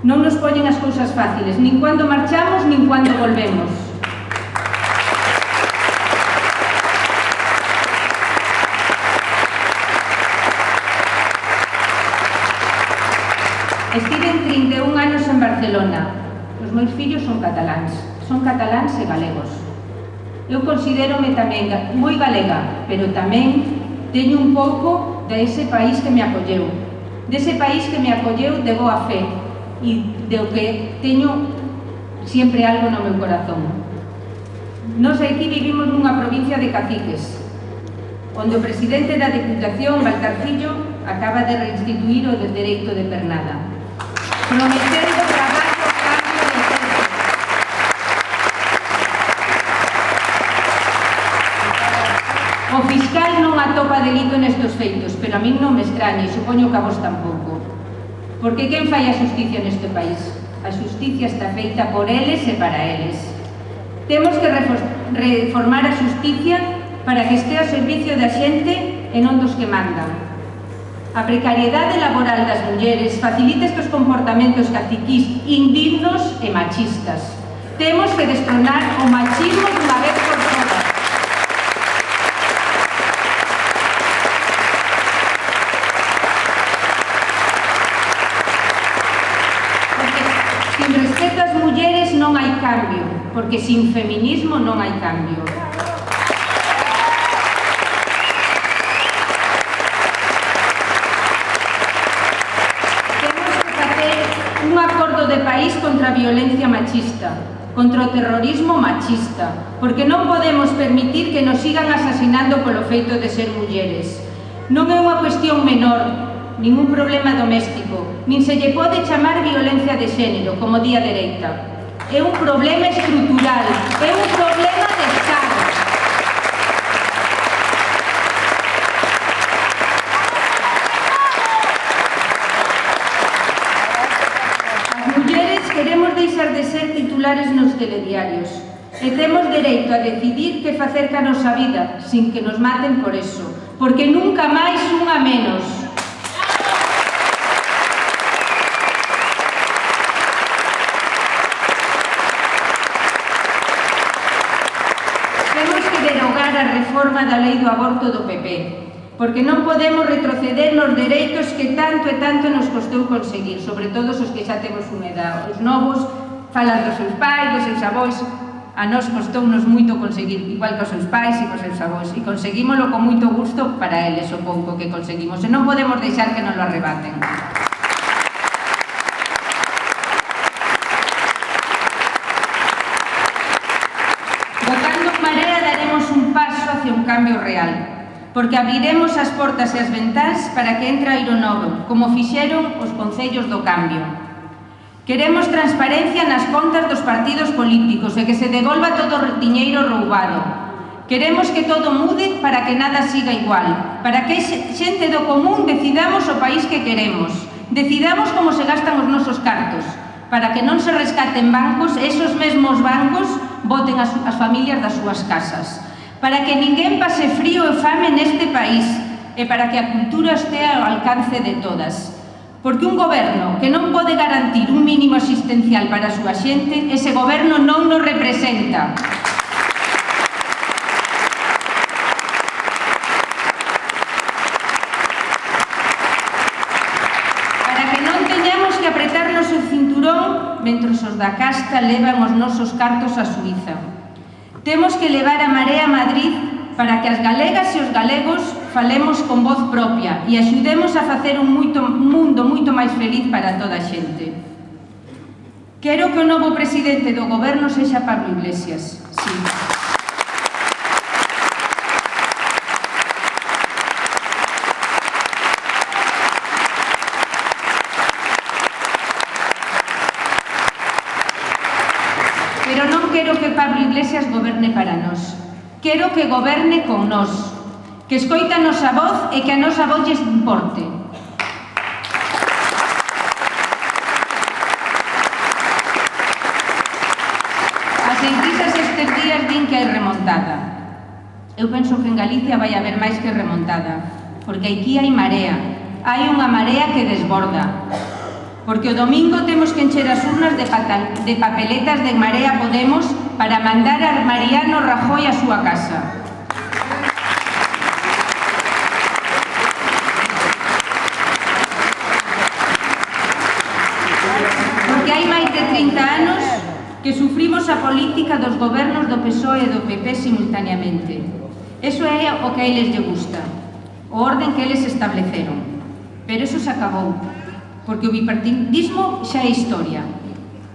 Non nos poñen as cousas fáciles, nin cando marchamos, nin cando volvemos. Estiven 31 anos en Barcelona. Os meus fillos son cataláns e galegos. Eu considérome tamén moi galega, pero tamén teño un pouco dese país que me acolleu. Dese país que me acolleu de boa fe e do que teño sempre algo no meu corazón. Nos aquí vivimos nunha provincia de caciques, onde o presidente da Deputación, Baltarcillo, acaba de reinstituir o dereito de pernada, prometendo traballo ao cambio de terra. O fiscal non atopa delito nestes feitos, pero a min non me extraña e supoño que a vos tampouco. Porque quen fai a xusticia neste país? A xusticia está feita por eles e para eles. Temos que reformar a xusticia para que estea ao servicio da xente e non dos que mandan. A precariedade laboral das mulleres facilita estes comportamentos caciquís indignos e machistas. Temos que destronar o machismo dunha vez por todas. Porque sin respeto ás mulleres non hai cambio, porque sin feminismo non hai cambio. Un acordo de país contra a violencia machista, contra o terrorismo machista, porque non podemos permitir que nos sigan asasinando polo feito de ser mulleres. Non é unha cuestión menor, nin un problema doméstico, nin se lle pode chamar violencia de xénero, como di a dereita. É un problema estrutural, é un problema de Estado. Queremos deixar de ser titulares nos telediarios e temos dereito a decidir que facer ca nosa vida sin que nos maten por eso, porque nunca máis unha menos. Temos que derogar a reforma da lei do aborto do PP, porque non podemos retroceder nos dereitos que tanto e tanto nos costou conseguir, sobre todo os que xa temos unha edad. Os novos falan dos seus pais, dos seus avós, a nós costounos moito conseguir, igual que os seus pais e cos seus avós, e conseguímolo con moito gusto para eles o pouco que conseguimos, e non podemos deixar que nos lo arrebaten. Votando en Marea daremos un paso hacia un cambio real, porque abriremos as portas e as ventáns para que entre aire novo, como fixeron os concellos do cambio. Queremos transparencia nas contas dos partidos políticos e que se devolva todo o diñeiro roubado. Queremos que todo mude para que nada siga igual, para que xente do común decidamos o país que queremos, decidamos como se gastan os nosos cartos, para que non se rescaten bancos e esos mesmos bancos boten as familias das súas casas, para que ninguén pase frío e fame neste país e para que a cultura estea ao alcance de todas. Porque un goberno que non pode garantir un mínimo existencial para a súa xente, ese goberno non nos representa. Para que non teñamos que apretarnos o cinturón mentres os da casta levan os nosos cartos a Suiza. Temos que levar a Marea a Madrid para que as galegas e os galegos falemos con voz propia e axudemos a facer un mundo moito máis feliz para toda a xente. Quero que o novo presidente do goberno sexa Pablo Iglesias, sí. quero que goberne con nós, que escoita a nosa voz e que a nosa voz lles importe. As enquisas estes días din que hai remontada. Eu penso que en Galicia vai haber máis que remontada, porque aquí hai marea, hai unha marea que desborda. Porque o domingo temos que encher as urnas de papeletas de Marea Podemos para mandar a Mariano Rajoy a súa casa. Porque hai máis de 30 anos que sufrimos a política dos gobernos do PSOE e do PP simultaneamente. Eso é o que a eles lle gusta, o orden que eles estableceron. Pero eso se acabou, porque o bipartidismo xa é historia.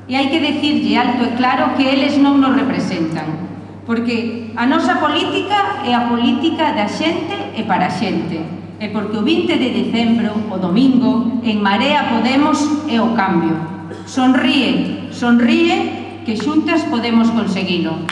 E hai que decirlle alto e claro que eles non nos representan, porque a nosa política é a política da xente e para a xente. E porque o 20 de decembro, o domingo, en Marea Podemos é o cambio. Sonríe, sonríe, que xuntas podemos conseguilo.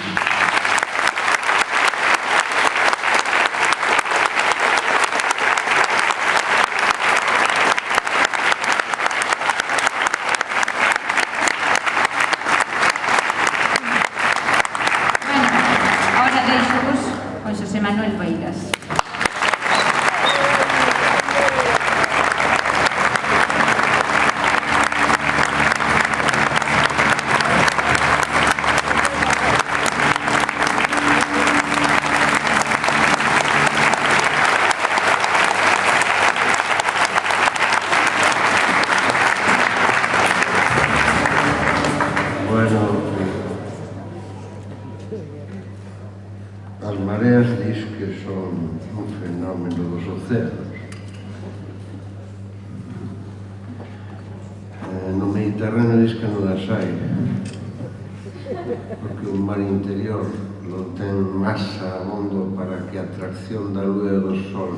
Porque o mar interior non ten masa abondo para que a atracción da luz e do sol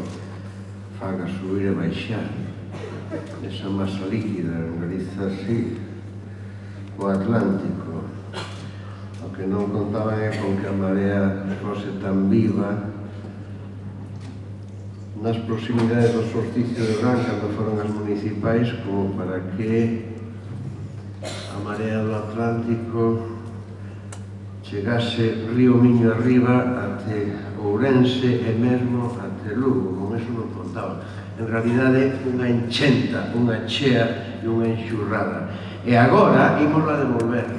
faga subir e baixar. Esa masa líquida realiza así o Atlántico. O que non contaban é con que a marea fose tan viva nas proximidades do solsticio de verán, cando foron as municipais, como para que a marea do Atlántico chegase río Miño arriba até Ourense e mesmo até Lugo, con eso non contaba. En realidade, unha enchenta, unha chea e unha enxurrada. E agora, imos a devolver.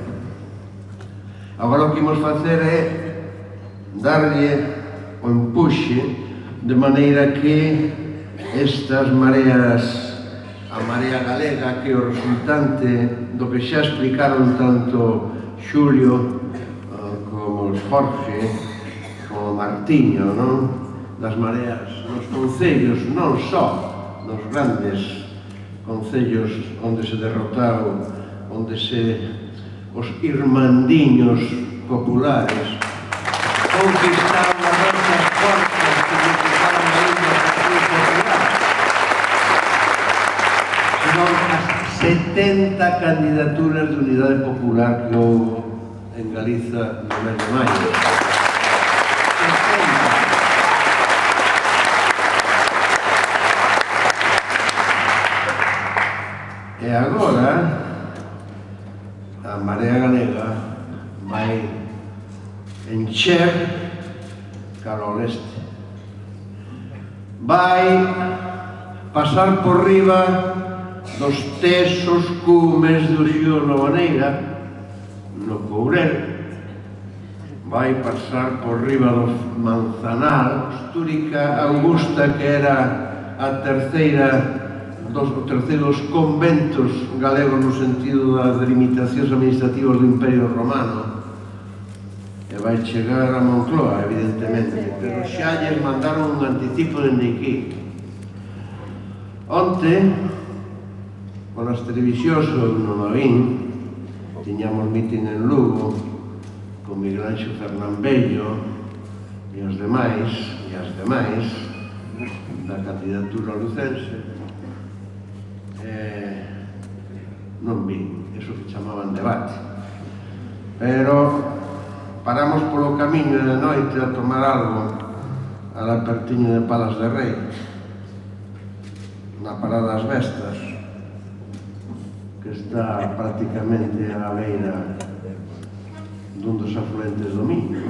Agora o que imos facer é darlle o empuxe de maneira que estas mareas, a marea galega, que é o resultante do que xa explicaron tanto Xulio como Jorge, como Martiño, non? Das mareas nos concellos, non só nos grandes concellos onde se derrotaron, onde os irmandiños populares conquistaron as nosas forças que ocuparon a isla popular, senón as 70 candidaturas de unidade popular que houve en Galiza no mes de maio. E agora a marea galega vai encher cara ao leste. Vai pasar por riba dos tesos cumes do Xío Novaneira, no Courel, vai pasar por riba do Manzanal, Astúrica Augusta, que era o terceiro dos conventos galegos no sentido das delimitacións administrativas do Imperio Romano, e vai chegar a Moncloa, evidentemente, pero xa lles mandaron un anticipo dende aquí. Onte, con as televisións no Mavín, tiñamos mitin en Lugo con Miguel Anxo Fernambello e os demais e as demais da candidatura lucense. Non vi, eso que chamaban debate, pero paramos polo camiño de noite a tomar algo al apertiño de Palas de Rei, na Parada das Vestas, que está prácticamente á beira dun dos afluentes do Miño.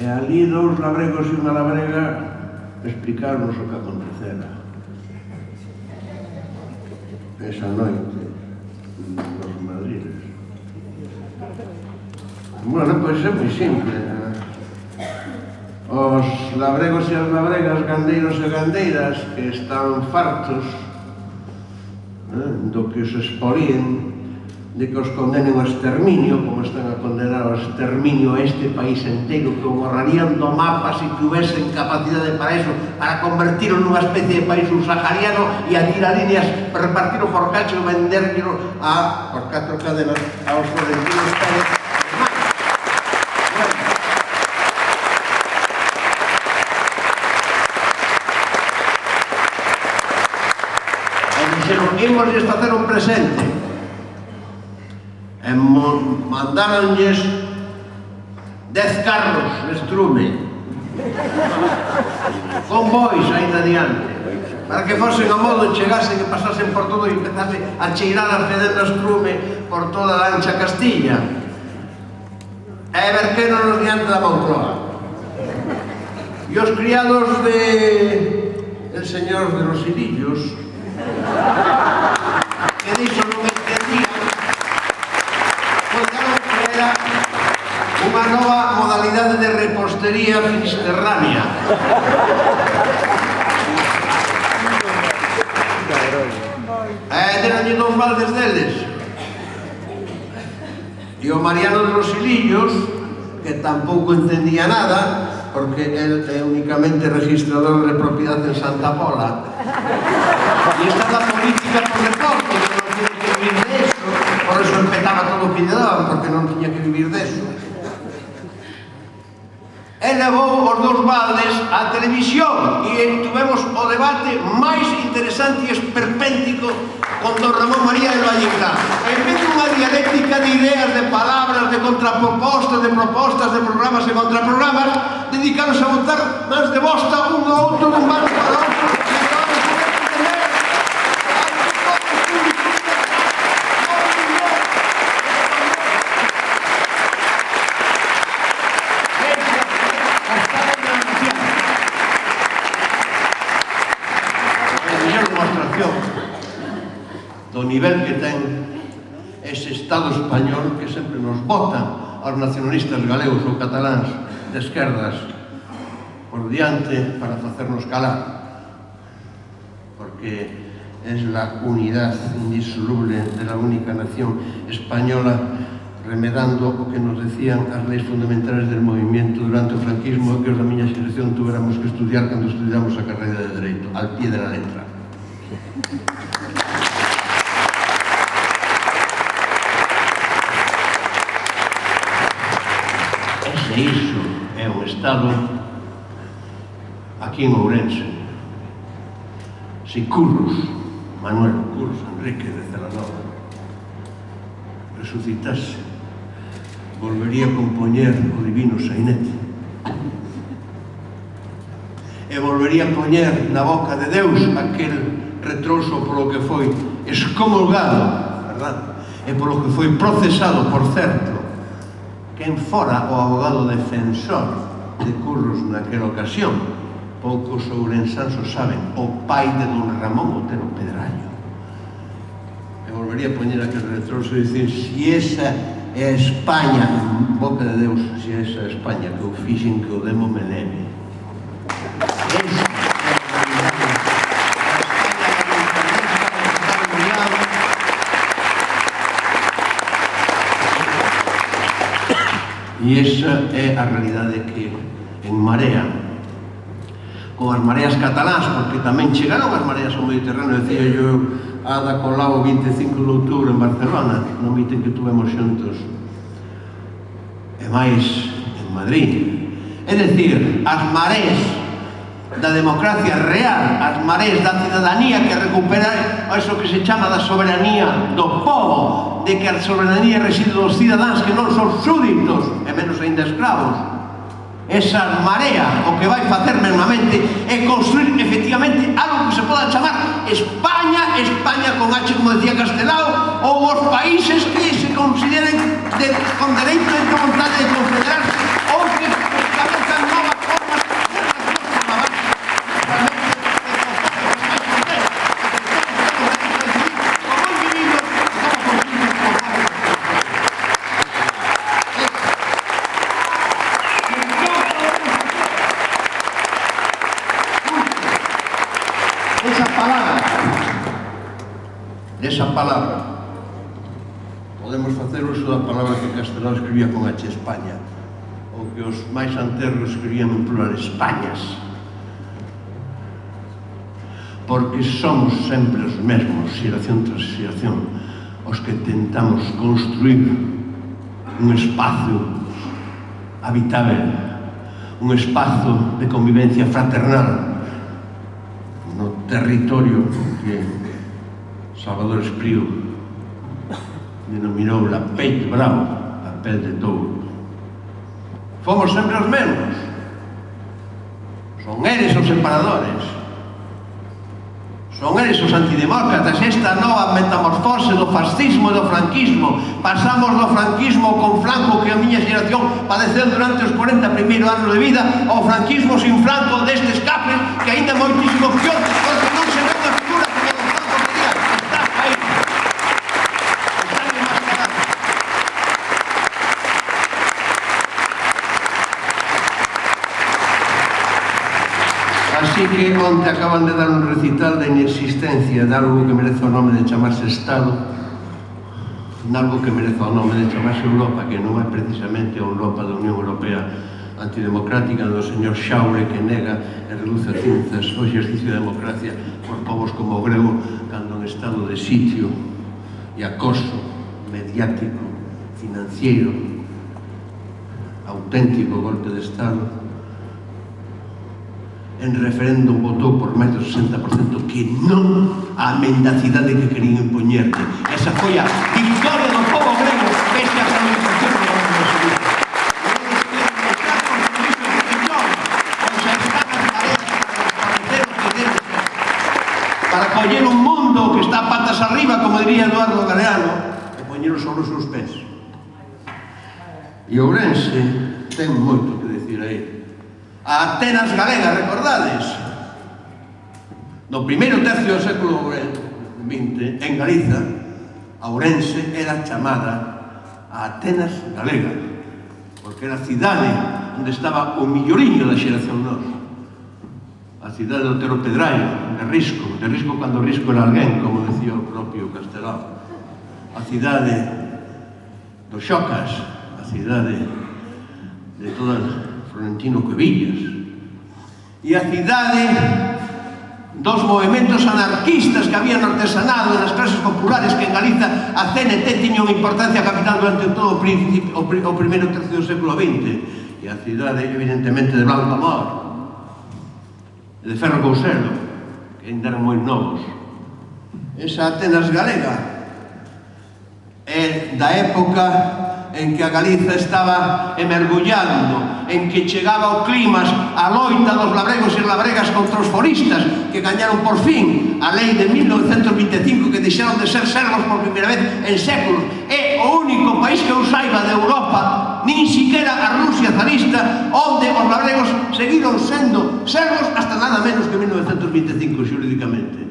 E ali dous labregos e unha labrega explicarnos o que acontecera esa noite nos Madriles. Bueno, pois é moi simple. Os labregos e as labregas, gandeiros e gandeiras que están fartos do que os expolien, de que os condenen ao exterminio, como están a condenar ao exterminio a este país inteiro, que o borrarían do mapa se tuvesen capacidade para eso, para convertirlo nunha especie de país subsahariano e a tirar líneas, repartirlo por cacho e venderlo por 4 cadenas aos florentinos Pérez. E dixeron, imos facer un presente. E mandáronlles 10 carros de estrume con bois ainda adiante para que fosen a modo, chegasen e pasasen por todo e empezase a cheirar as fedendas estrume por toda a ancha Castilla e verquéronos diante da Moncloa. E os criados del señor de los Hilillos, que dixo non entendían, era unha nova modalidade de repostería finisterránea. Deranlle 2 baldes deles. E o Mariano de los Hilillos, que tampouco entendía nada, porque él é únicamente registrador de propiedade en Santa Pola. E está na política por deporte, que non tiene que vivir de eso. Por eso empezaba todo o que lle daban, porque non tiña que vivir deso. E levou os 2 baldes á televisión e tuvemos o debate máis interesante e esperpéntico con don Ramón María del Vallecán. En vez de unha dialéctica de ideas, de palabras, de contrapropostas, de propostas, de programas e contraprogramas, dedicaronse a botar máis de bosta un ao outro, dun balde para outro. Do nivel que ten ese Estado español que sempre nos bota aos nacionalistas galegos ou cataláns de esquerdas por diante para facernos calar, porque es la unidad indisoluble de la única nación española, remedando o que nos decían as leis fundamentales del movimiento durante o franquismo, que os da miña xeración tuveramos que estudiar cando estudiamos a carreira de Dereito, al pie de la letra. E iso é un Estado aquí en Ourense. Se Curros, Manuel Curros Enrique de Celanova, resucitase, volvería a compoñer o divino sainete e volvería a poñer na boca de Deus aquel retrouso polo que foi excomulgado, verdad? E polo que foi procesado, por certo, quen fora o abogado defensor de Curros naquela ocasión. Poucos ourensáns o saben, o pai de don Ramón Otero Pedrallo. E volvería a poñer aquel retrouso e dicir, si esa é a España, en boca de Deus, si esa é a España que eu fixen que o demo me leve. E esa é a realidade que en Marea, con as mareas catalás, porque tamén chegaron as mareas ao Mediterráneo, decía yo, Ada Colau o 25 de outubro en Barcelona, no mitin que tuvemos xuntos, e máis en Madrid. É dicir, as mareas da democracia real, as mareas da cidadanía que recupera iso que se chama da soberanía do povo, de que a soberanía reside dos cidadáns que non son súditos, e menos ainda escravos. Esa marea o que vai facer mesmamente é construir efectivamente algo que se poda chamar España, España con H, como decía Castelao, ou os países que se consideren con dereito de vontade de confederarse ou que establezcan novas formas de relación con a base esa palabra. Podemos facer uso da palabra que Castelao escribía con H, España, ou que os máis anterros escribían en plural, Españas. Porque somos sempre os mesmos, xeración tras xeración, os que tentamos construir un espazo habitável, un espazo de convivencia fraternal no territorio que Salvador Espriu denominou la pell bravo, a pel de touro. Fomos sempre os mesmos. Son eles os separadores. Son eles os antidemócratas. Esta nova metamorfose do fascismo e do franquismo. Pasamos do franquismo con Franco, que a miña xeración padeceu durante os 40 primeiros anos de vida, ao franquismo sin Franco destes capes que ainda moitísimo peor, porque non se ve unha figura como do Franco que diga está aí. Así que onte acaban de dar un recital da inexistencia de algo que merece o nome de chamarse Estado, algo que merece o nome de chamarse Europa, que non é precisamente a Europa da Unión Europea antidemocrática do señor Xaure, que nega e reduce a cinzas o exercicio de democracia por povos como o grego, cando en estado de sitio e acoso mediático, financiero, auténtico golpe de Estado. En referéndum votou por máis do 60% que non a mendacidade que querían impoñerte. Esa foi a victoria do povo grego pese a colonización do goberno de Sevilla. Para coller un mundo que está patas arriba, como diría Eduardo Galeano, e poñelo sobre os seus pés. E Ourense ten moito que decir aí. A Atenas galega, recordades? No primeiro tercio do século XX, en Galiza, a Ourense era chamada a Atenas galega, porque era a cidade onde estaba o milloriño da xeración nós. A cidade do Otero Pedraio, de Risco cando Risco era alguén, como decía o propio Castelao. A cidade dos Xocas, a cidade de todas Florentino Cuevillas, e a cidade dos movimentos anarquistas que había no artesanado e nas clases populares, que en Galiza a CNT tiña unha importancia capital durante todo o primeiro tercio do século XX, e a cidade evidentemente de Blanco Amor e de Ferro Couselo, que ainda eran moi novos. Esa Atenas galega é da época en que a Galiza estaba emergullando, en que chegaba o clima a loita dos labregos e labregas contra os foristas, que gañaron por fin a lei de 1925, que deixaron de ser servos por primeira vez en séculos. É o único país que eu saiba de Europa, nin siquiera a Rusia zarista, onde os labregos seguiron sendo servos hasta nada menos que 1925 xurídicamente.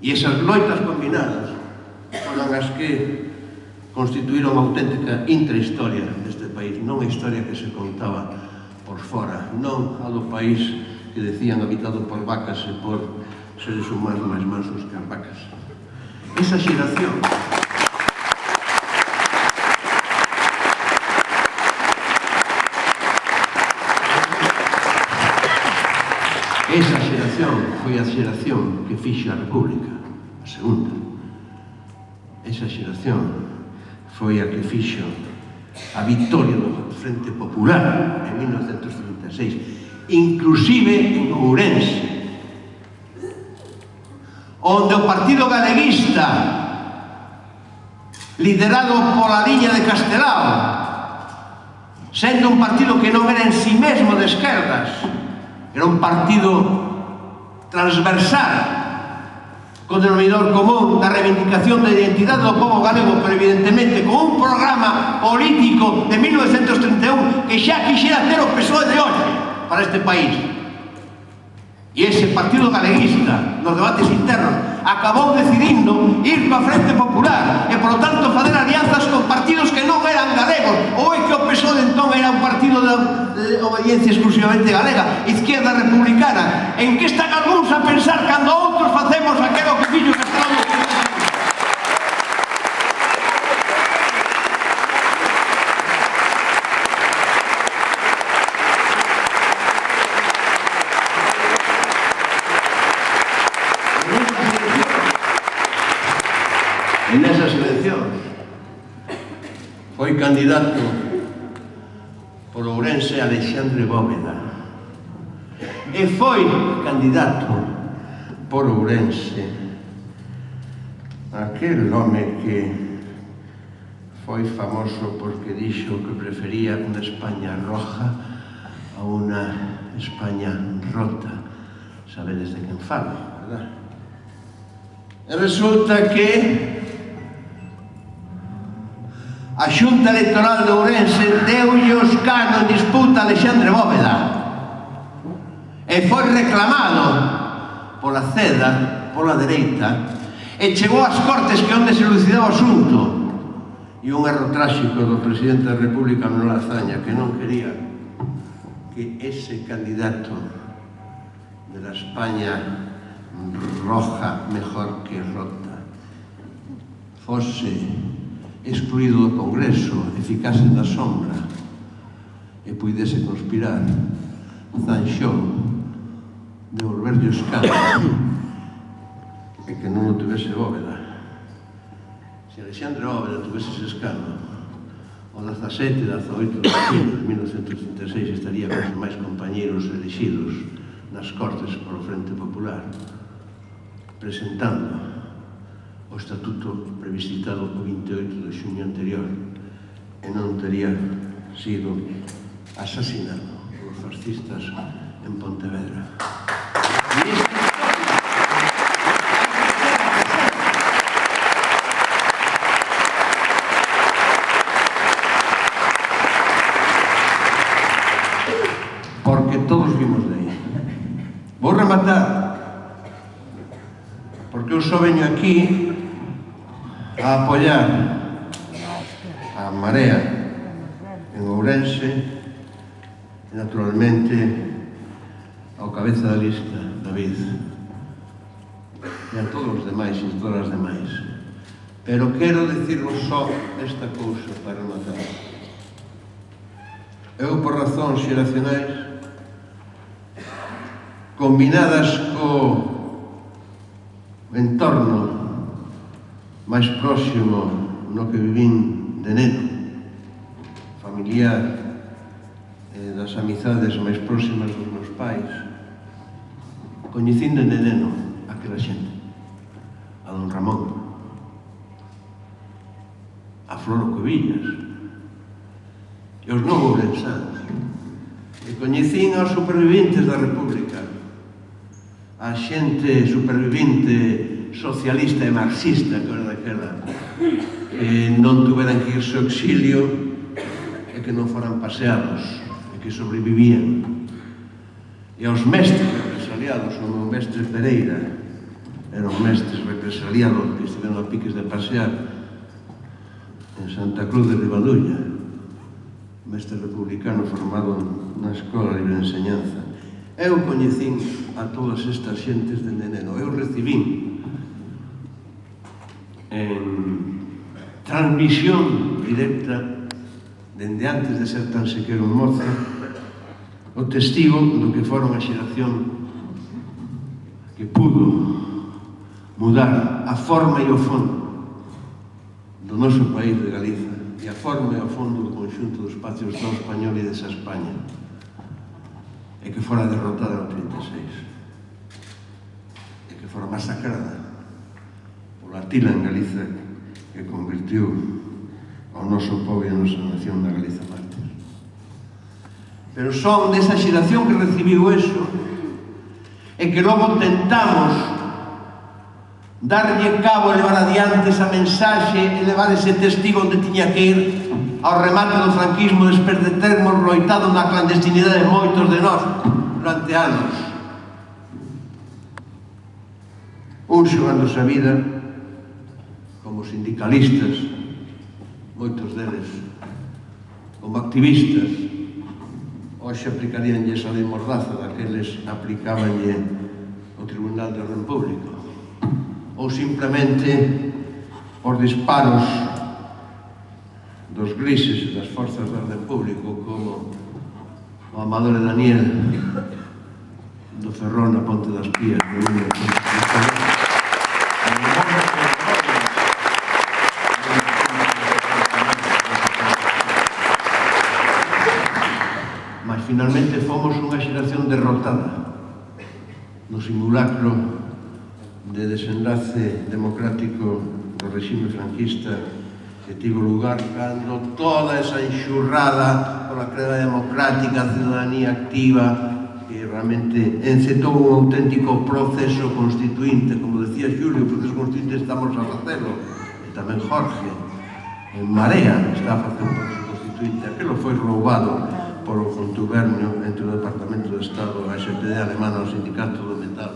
E esas loitas combinadas foron as que constituíron unha auténtica intrahistoria deste país, non a historia que se contaba por fora, non a do país que decían habitado por vacas e por seres humanos máis mansos que as vacas. Esa xeración foi a xeración que fixo a República, a segunda. Esa xeración foi a que fixo a victoria do Frente Popular en 1936, inclusive en Ourense, onde o Partido Galeguista liderado pola liña de Castelao, sendo un partido que non era en si mesmo de esquerdas, era un partido transversal, con denominador común da reivindicación da identidade do povo galego, pero evidentemente con un programa político de 1931 que xa quixera ter o PSOE de hoxe para este país. E ese partido galeguista, nos debates internos, acabou decidindo ir coa Frente Popular e, por lo tanto, fazer alianzas con partidos que non eran galegos, ou é que o PSOE entón era un partido de obediencia exclusivamente galega, izquierda republicana. En que están algúns a pensar cando outros facemos aquilo que fixo Castelao? En esas eleccións foi candidato por Ourense Alexandre Bóveda e foi candidato por Ourense aquel home que foi famoso porque dixo que prefería unha España roja a unha España rota. Sabedes de quen falo, verdad? E resulta que a Xunta Electoral de Ourense deulle os escano en disputa a Alexandre Bóveda e foi reclamado pola CEDA, pola dereita, e chegou ás Cortes que onde se elucidaba o asunto. E un erro tráxico do presidente da República, Manuel Azaña, que non quería que ese candidato de la España roja mejor que rota fose excluído do Congreso e ficase na sombra e puidese conspirar. Zanxou de volverlle o escano e que non o tuvese Bóveda. Se Alexandre Bóveda tuvese ese escano, o 17 e 18 de abril de 1936 estaría con os máis compañeiros elegidos nas Cortes polo Frente Popular, presentando o estatuto plebiscitado o 28 de xuño anterior e non tería sido asesinado polos fascistas en Pontevedra. Porque todos vimos de aí. Vou rematar, porque eu só veño aquí a apoiar a Marea en Ourense e, naturalmente, ao cabeza da lista, David, e a todos os demais e todas as demais. Pero quero dicirvos só esta cousa para matar. Eu, por razóns xeracionais, combinadas co entorno máis próximo no que vivín de neno, familiar, das amizades máis próximas dos meus pais, coñecín de neno aquela xente, a don Ramón, a Flor Covillas e os non ourensáns, e coñecín aos superviventes da República, a xente supervivinte socialista e marxista que era daquela, que non tuveran que irse ao exilio e que non foran paseados e que sobrevivían, e aos mestres represaliados. O meu mestre Pereira era un mestre represaliado que estiveron a piques de pasear en Santa Cruz de Ribadulla, mestre republicano formado na Escola Libre de Enseñanza. Eu coñecín a todas estas xentes de neno. Eu recibín en transmisión directa, dende antes de ser tan sequero un mozo, o testigo do que foron a xeración que pudo mudar a forma e o fondo do noso país de Galiza e a forma e o fondo do conxunto do espacio do Estado español e desa España, e que fora derrotada no 36, e que fora masacrada pola Atila en Galiza, que convirtiu ao noso povo e a nosa nación na Galiza mártir. Pero son desa xeración que recibiu eso e que logo tentamos darlle cabo e levar adiante esa mensaxe e levar ese testigo onde tiña que ir ao remate do franquismo despois de termos loitado na clandestinidade de moitos de nós durante anos. Uns xogándose a vida como sindicalistas, moitos deles como activistas. Hoxe aplicaríanlle esa lei mordaza daqueles aplicabanlle o Tribunal de Orden Público, ou simplemente os disparos dos grises das forzas de orden público, como o Amador e Daniel do Ferrón na Ponte das Pías de mas finalmente fomos unha xeración derrotada no simulacro de desenlace democrático do regime franquista que tivo lugar cando toda esa enxurrada pola creda democrática, a ciudadanía activa, que realmente encetou un auténtico proceso constituinte, como decía Xulio, o proceso constituinte estamos a facelo, e tamén Jorge, en Marea está a facer un proceso constituinte. Aquilo foi roubado polo contubernio entre o Departamento de Estado, a SPD alemana, o Sindicato do Metal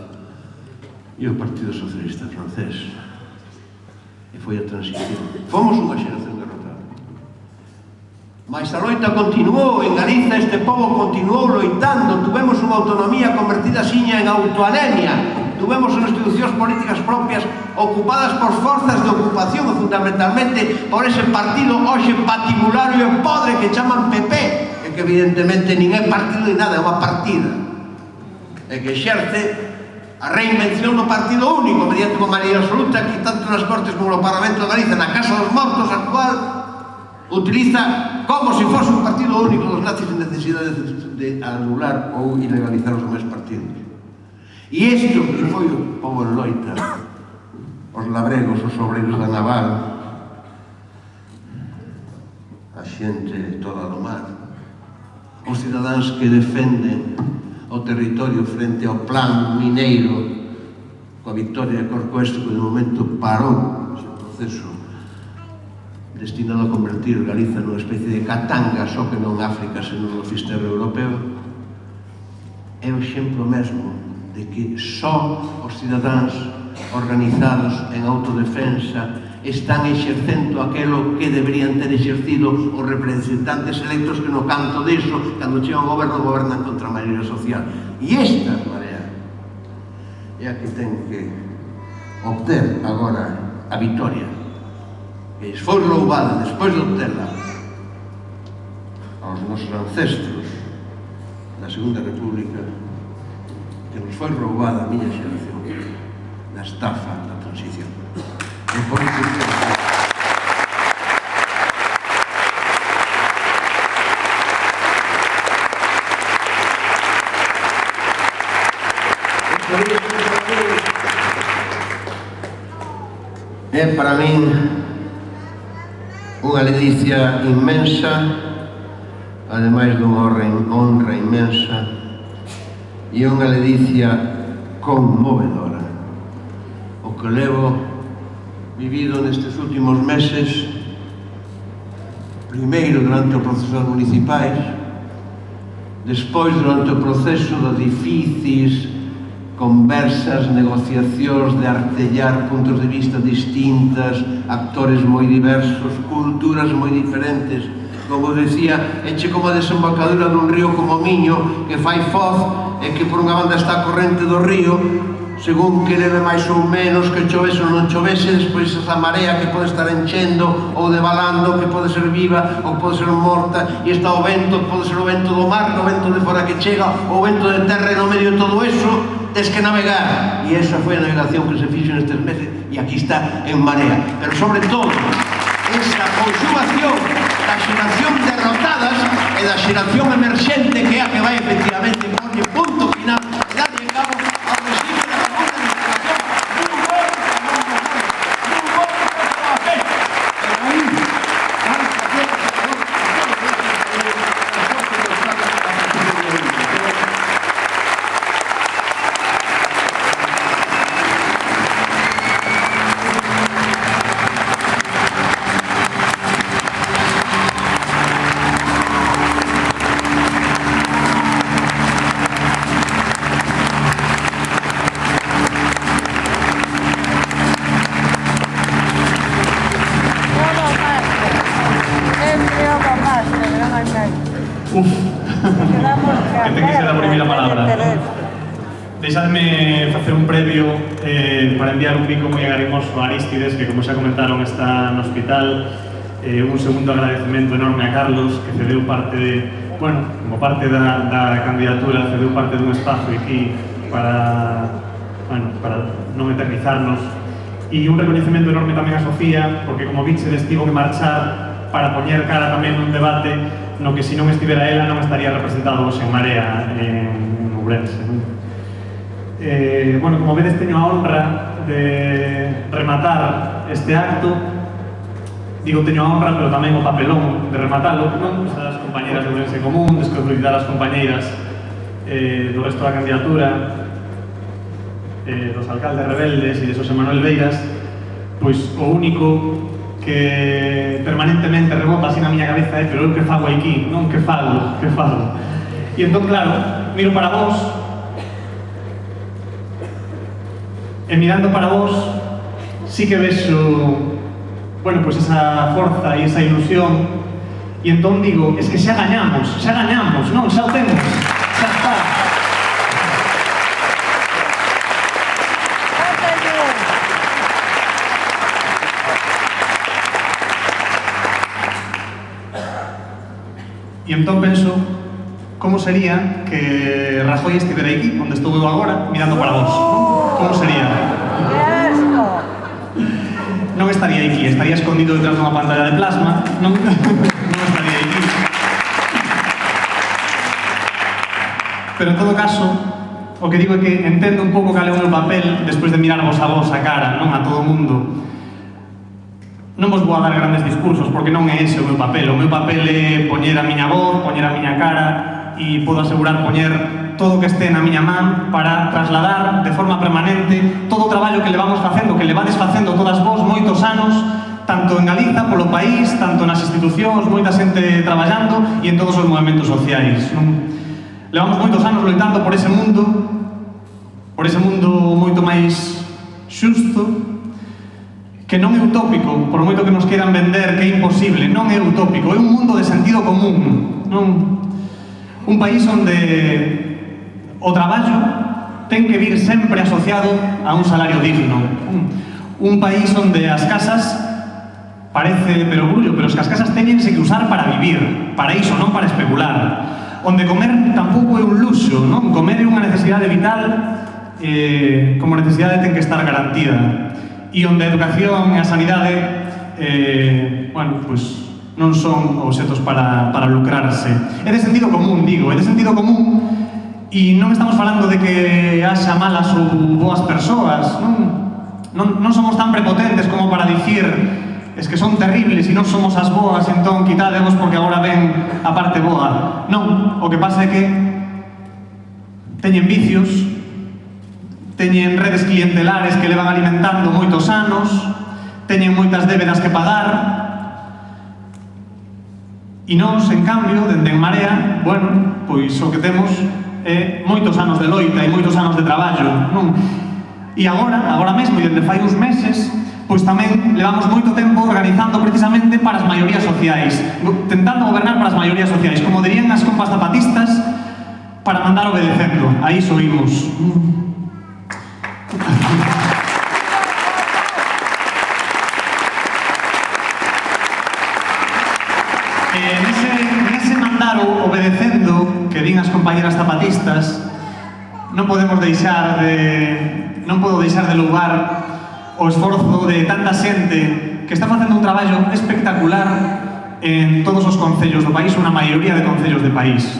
e o Partido Socialista francés. E foi a transición. Fomos unha xeración derrotada. Mas a loita continuou, en Galiza este povo continuou loitando, tuvemos unha autonomía convertida axiña en autoanemia, tuvemos unhas institucións políticas propias ocupadas por forzas de ocupación e fundamentalmente por ese partido hoxe patibulario e podre que chaman PP, e que evidentemente nin é partido ni nada, é unha partida, e que exerce a reinvención do partido único mediante unha maioría absoluta que tanto nas Cortes como no Parlamento de Galiza, na Casa dos Mortos actual, utiliza como se fose un partido único dos nazis en necesidade de anular ou ilegalizar os demais partidos. E isto que foi o povo en loita, os labregos, os obreiros da naval, a xente toda do mar, os cidadáns que defenden o territorio frente ao plan mineiro coa victoria de Corcoesto, que de momento parou ese proceso destinado a convertir Galiza nunha especie de Katanga, só que non África, senón no fisterro europeo, é o exemplo mesmo de que só os cidadáns organizados en autodefensa están exercendo aquelo que deberían ter exercido os representantes electos que no canto diso, cando chegan ao goberno, gobernan contra a maioría social. E esta Marea é a que ten que obter agora a vitoria, que foi roubada despois de obterla aos nosos ancestros da Segunda República, que nos foi roubada a miña xeración na estafa da transición. E por iso é para min unha ledicia inmensa, ademais dunha honra inmensa, e unha ledicia conmovedora o que levo vivido nestes últimos meses, primeiro durante o proceso das municipais, despois durante o proceso de difíciles conversas, negociacións de artellar puntos de vista distintas, actores moi diversos, culturas moi diferentes. Como decía, eche como a desembocadura dun río como Miño, que fai foz e que por unha banda está a corrente do río, según que leve máis ou menos, que chovese ou non chovese, despois esa marea que pode estar enchendo ou devalando, que pode ser viva ou pode ser morta, e está o vento, pode ser o vento do mar, o vento de fora que chega, ou o vento de terra, e no medio de todo eso, tens que navegar. E esa foi a navegación que se fixo nestes meses, e aquí está en Marea. Pero sobre todo, esa consumación da xeración derrotadas e da xeración emerxente, que é a que vai efectivamente porlle punto final e darlle cabo ao regime da segunda administración. Un gol por a fe. Deixadme facer un previo para enviar un bico moi agarimoso a Aristides, que como xa comentaron está no hospital. Un segundo agradecemento enorme a Carlos, que cedeu parte de, bueno, como parte da candidatura, cedeu parte dun espazo aquí para non eternizarnos. E un reconhecemento enorme tamén a Sofía, porque como vichedes tivo que marchar para poñer cara tamén nun debate no que se non estivera ela non estaría representado hoxe en Marea, en Ourense. Bueno, como vedes, teño a honra de rematar este acto. Digo, teño a honra, pero tamén o papelón de rematalo, non? As compañeras de Ourense Común, descoloritar as compañeiras do resto da candidatura, dos alcaldes rebeldes e de Xosé Manuel Beiras, pois o único que permanentemente rebota así na miña cabeza é pero eu que fago aquí, non? Que fago? E entón, claro, miro para vos e mirando para vos sí que vexo, bueno, pois esa forza e esa ilusión, e entón digo, es que xa gañamos, non? Xa o temos, xa está. E entón penso, como sería que Rajoy estivera aquí, onde estou eu agora, mirando para vos, non? Como sería? Non estaría aquí, estaría escondido detrás dunha pantalla de plasma, non estaría aquí. Pero en todo caso, o que digo é que entendo un pouco cal é o meu papel despois de mirarvos a vos a cara, non a todo o mundo. Non vos vou a dar grandes discursos, porque non é ese o meu papel. O meu papel é poñer a miña voz, poñer a miña cara, e podo asegurar poñer todo o que este na miña man para trasladar de forma permanente todo o traballo que levamos facendo, que levades facendo todas vos moitos anos, tanto en Galiza, polo país, tanto nas institucións, moita xente traballando e en todos os movementos sociais. Levamos moitos anos loitando por ese mundo moito máis xusto, que non é utópico, por moito que nos queiran vender que é imposible, non é utópico, é un mundo de sentido común, non? Un país onde o traballo ten que vir sempre asociado a un salario digno. Un país onde as casas, parece perogrullo, pero as casas teñense que usar para vivir, para iso, non para especular. Onde comer tampouco é un luxo, non? Comer é unha necesidade vital, como necesidade ten que estar garantida. E onde a educación e a sanidade, bueno, pois non son obxetos para lucrarse. É de sentido común, digo, é de sentido común. E non estamos falando de que haxa malas ou boas persoas, non somos tan prepotentes como para dicir es que son terribles e non somos as boas, entón quitadevos porque agora ven a parte boa. Non, o que pasa é que teñen vicios, teñen redes clientelares que levan alimentando moitos anos, teñen moitas débedas que pagar, e nós, en cambio, dende En Marea, bueno, pois o que temos moitos anos de loita e moitos anos de traballo, non? E agora mesmo, e dende fai uns meses, pois tamén levamos moito tempo organizando precisamente para as maiorías sociais, tentando gobernar para as maiorías sociais, como dirían as compas zapatistas, para mandar obedecendo. Aí soímos. Nese mandar obedecendo que din as compañeras zapatistas, non podo deixar de louvar o esforzo de tanta xente que está facendo un traballo espectacular en todos os concellos do país, unha maioría de concellos do país,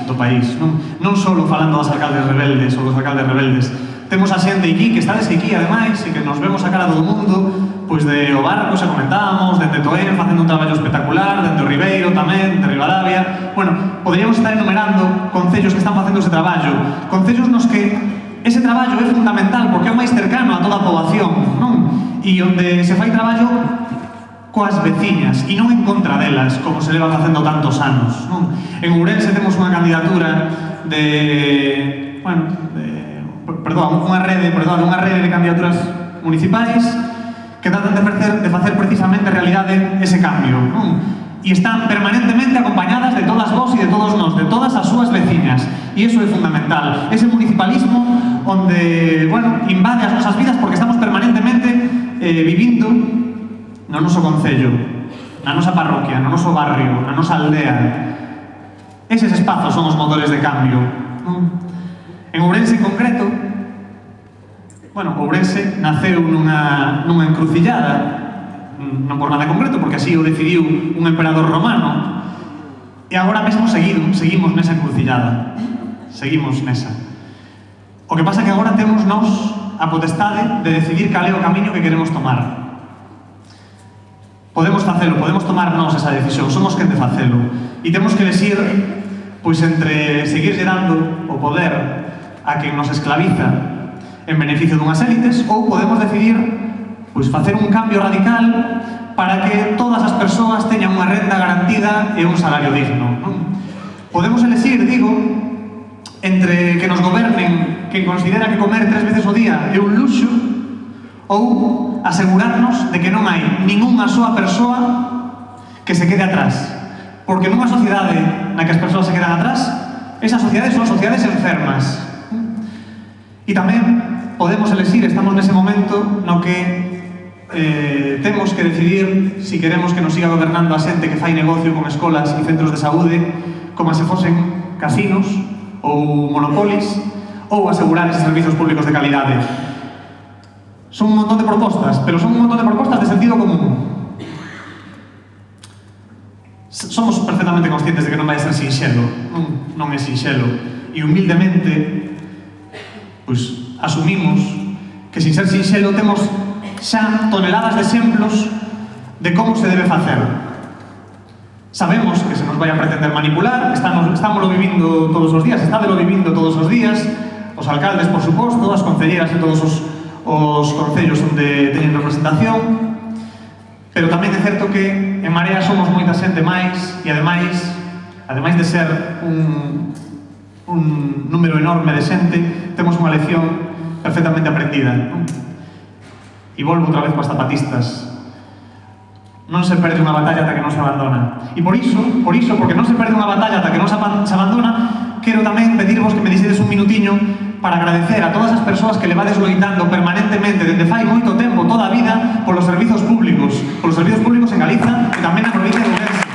non só falando das alcaldes rebeldes ou dos alcaldes rebeldes. Temos a xente aquí, que estades aquí ademais, e que nos vemos a cara do mundo, pois de O Barco, xa comentábamos, dende Toén, facendo un traballo espectacular, dende o Ribeiro tamén, de Ribadavia. Bueno, poderíamos estar enumerando concellos que están facendo ese traballo, concellos nos que ese traballo é fundamental porque é o máis cercano a toda a poboación, non? E onde se fai traballo coas veciñas e non en contra delas, como se leva facendo tantos anos, non? En Ourense temos unha candidatura unha rede de candidaturas municipais que tratan de facer precisamente realidade ese cambio, non? E están permanentemente acompañadas de todas vos e de todos nós, de todas as súas veciñas, e iso é fundamental. Ese municipalismo onde, bueno, invade as nosas vidas porque estamos permanentemente vivindo no noso concello, na nosa parroquia, no noso barrio, na nosa aldea. Eses espazos son os motores de cambio. En Ourense en concreto, bueno, Ourense naceu nunha encrucillada, non por nada concreto, porque así o decidiu un emperador romano, e agora mesmo seguimos nesa encrucillada. Seguimos nesa. O que pasa é que agora temos nós a potestade de decidir cal é o camiño que queremos tomar. Podemos facelo, podemos tomar nós esa decisión, somos quen de facelo. E temos que elegir, pois, entre seguir dando o poder a quen nos esclaviza en beneficio dunhas élites, ou podemos decidir, pois, facer un cambio radical para que todas as persoas teñan unha renda garantida e un salario digno. Podemos elegir, digo, entre que nos gobernen quen considera que comer 3 veces ao día é un luxo, ou asegurarnos de que non hai ningunha soa persoa que se quede atrás. Porque nunha sociedade na que as persoas se quedan atrás, esas sociedades son sociedades enfermas. E tamén podemos elegir, estamos nese momento no que temos que decidir si queremos que nos siga gobernando a xente que fai negocio con escolas e centros de saúde como se fosen casinos ou monopolis, ou asegurar eses servizos públicos de calidade. Son un montón de propostas, pero son un montón de propostas de sentido común. Somos perfectamente conscientes de que non vai ser sinxelo, non é sinxelo, e humildemente, pois, asumimos que sin ser sinxelo temos xa toneladas de exemplos de como se debe facer. Sabemos que se nos vai a pretender manipular, estámoslo vivindo todos os días, estádelo vivindo todos os días, os alcaldes, por suposto, as concelleras e todos os concellos onde teñen representación, pero tamén é certo que en Marea somos moita xente máis e ademais de ser un número enorme de xente, temos unha lección perfectamente aprendida. E volvo outra vez coas zapatistas. Non se perde unha batalla ata que non se abandona. E por iso, porque non se perde unha batalla ata que non se abandona, quero tamén pedirvos que me dixedes un minutiño para agradecer a todas as persoas que levades loitando permanentemente dende fai moito tempo, toda a vida, polos servizos públicos en Galiza e tamén na provincia de Ourense.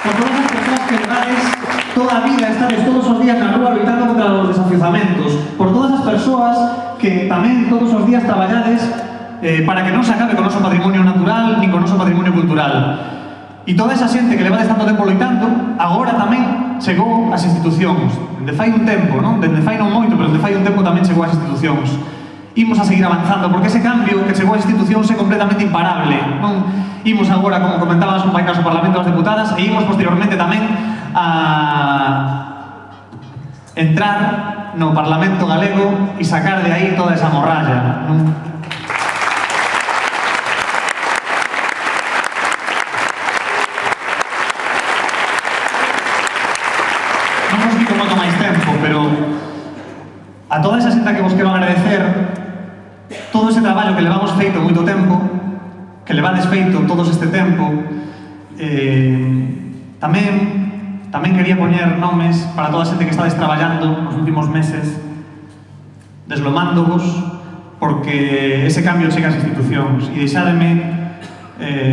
Por todas as persoas que levades toda a vida, estades todos os días na rúa loitando contra os desafiuzamentos, por todas as persoas que tamén todos os días traballades para que non se acabe con o noso patrimonio natural nin con o noso patrimonio cultural. E toda esa xente que levades tanto tempo loitando, agora tamén chegou ás institucións. Dende fai un tempo, non? Dende fai non moito, pero dende fai un tempo tamén chegou ás institucións. Imos a seguir avanzando, porque ese cambio que chegou ás institucións é completamente imparable, non? Imos agora, como comentábamos un país no Parlamento das Deputadas, e imos posteriormente tamén a entrar no Parlamento galego e sacar de aí toda esa morralla, non? Pero a toda esa xente que vos quero agradecer todo ese traballo que levamos feito moito tempo, que levades feito todos este tempo. Tamén quería poñer nomes para toda a xente que estades traballando nos últimos meses, deslomándovos, porque ese cambio chega ás institucións. E deixádeme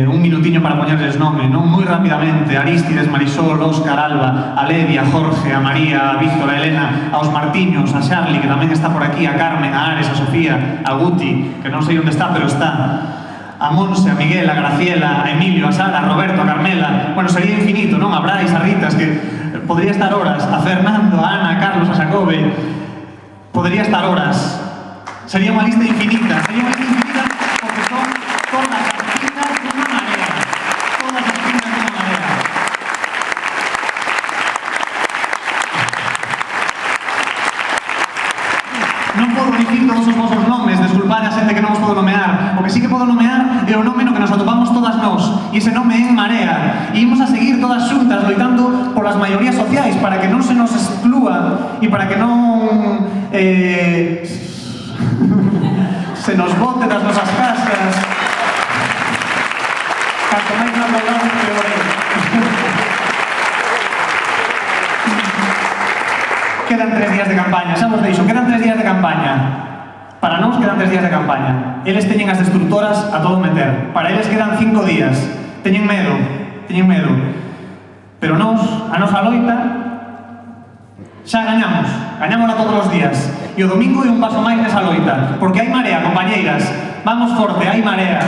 un minutiño para poñerles nome, non? Moi rapidamente: Arístides, Marisol, Óscar, Alba, a Ledia, a Jorge, a María, a Víctor, a Elena, aos Martiños, a Xarli, que tamén está por aquí, a Carmen, a Ares, a Sofía, a Guti, que non sei onde está, pero está, a Monse, a Miguel, a Graciela, a Emilio, a Sara, a Roberto, a Carmela. Bueno, sería infinito, non? A Brais, a Ritas, que podría estar horas, a Fernando, a Ana, a Carlos, a Xacobe, podría estar horas. Sería unha lista infinita, porque son todas as pintas dunha marea. Todas as pintas dunha marea. Non podo dicir todos os vosos nomes, desculpade a xente que non os podo nomear. O que sí que podo nomear é o nome no que nos atopamos todas nós, e ese nome é En Marea. E imos a seguir todas xuntas loitando polas maiorías sociais para que non se nos exclúa e para que non se nos bote das nosas casas, canto máis nos aplaudamos, peor é. Quedan 3 días de campaña, xa vos deixo, quedan 3 días de campaña. Para nós quedan 3 días de campaña. Eles teñen as destructoras a todo meter. Para eles quedan 5 días. Teñen medo. Pero nós, a nosa loita, xa gañámola todos os días. E o domingo é un paso máis nesa loita. Porque hai marea, compañeiras. Vamos forte, hai marea.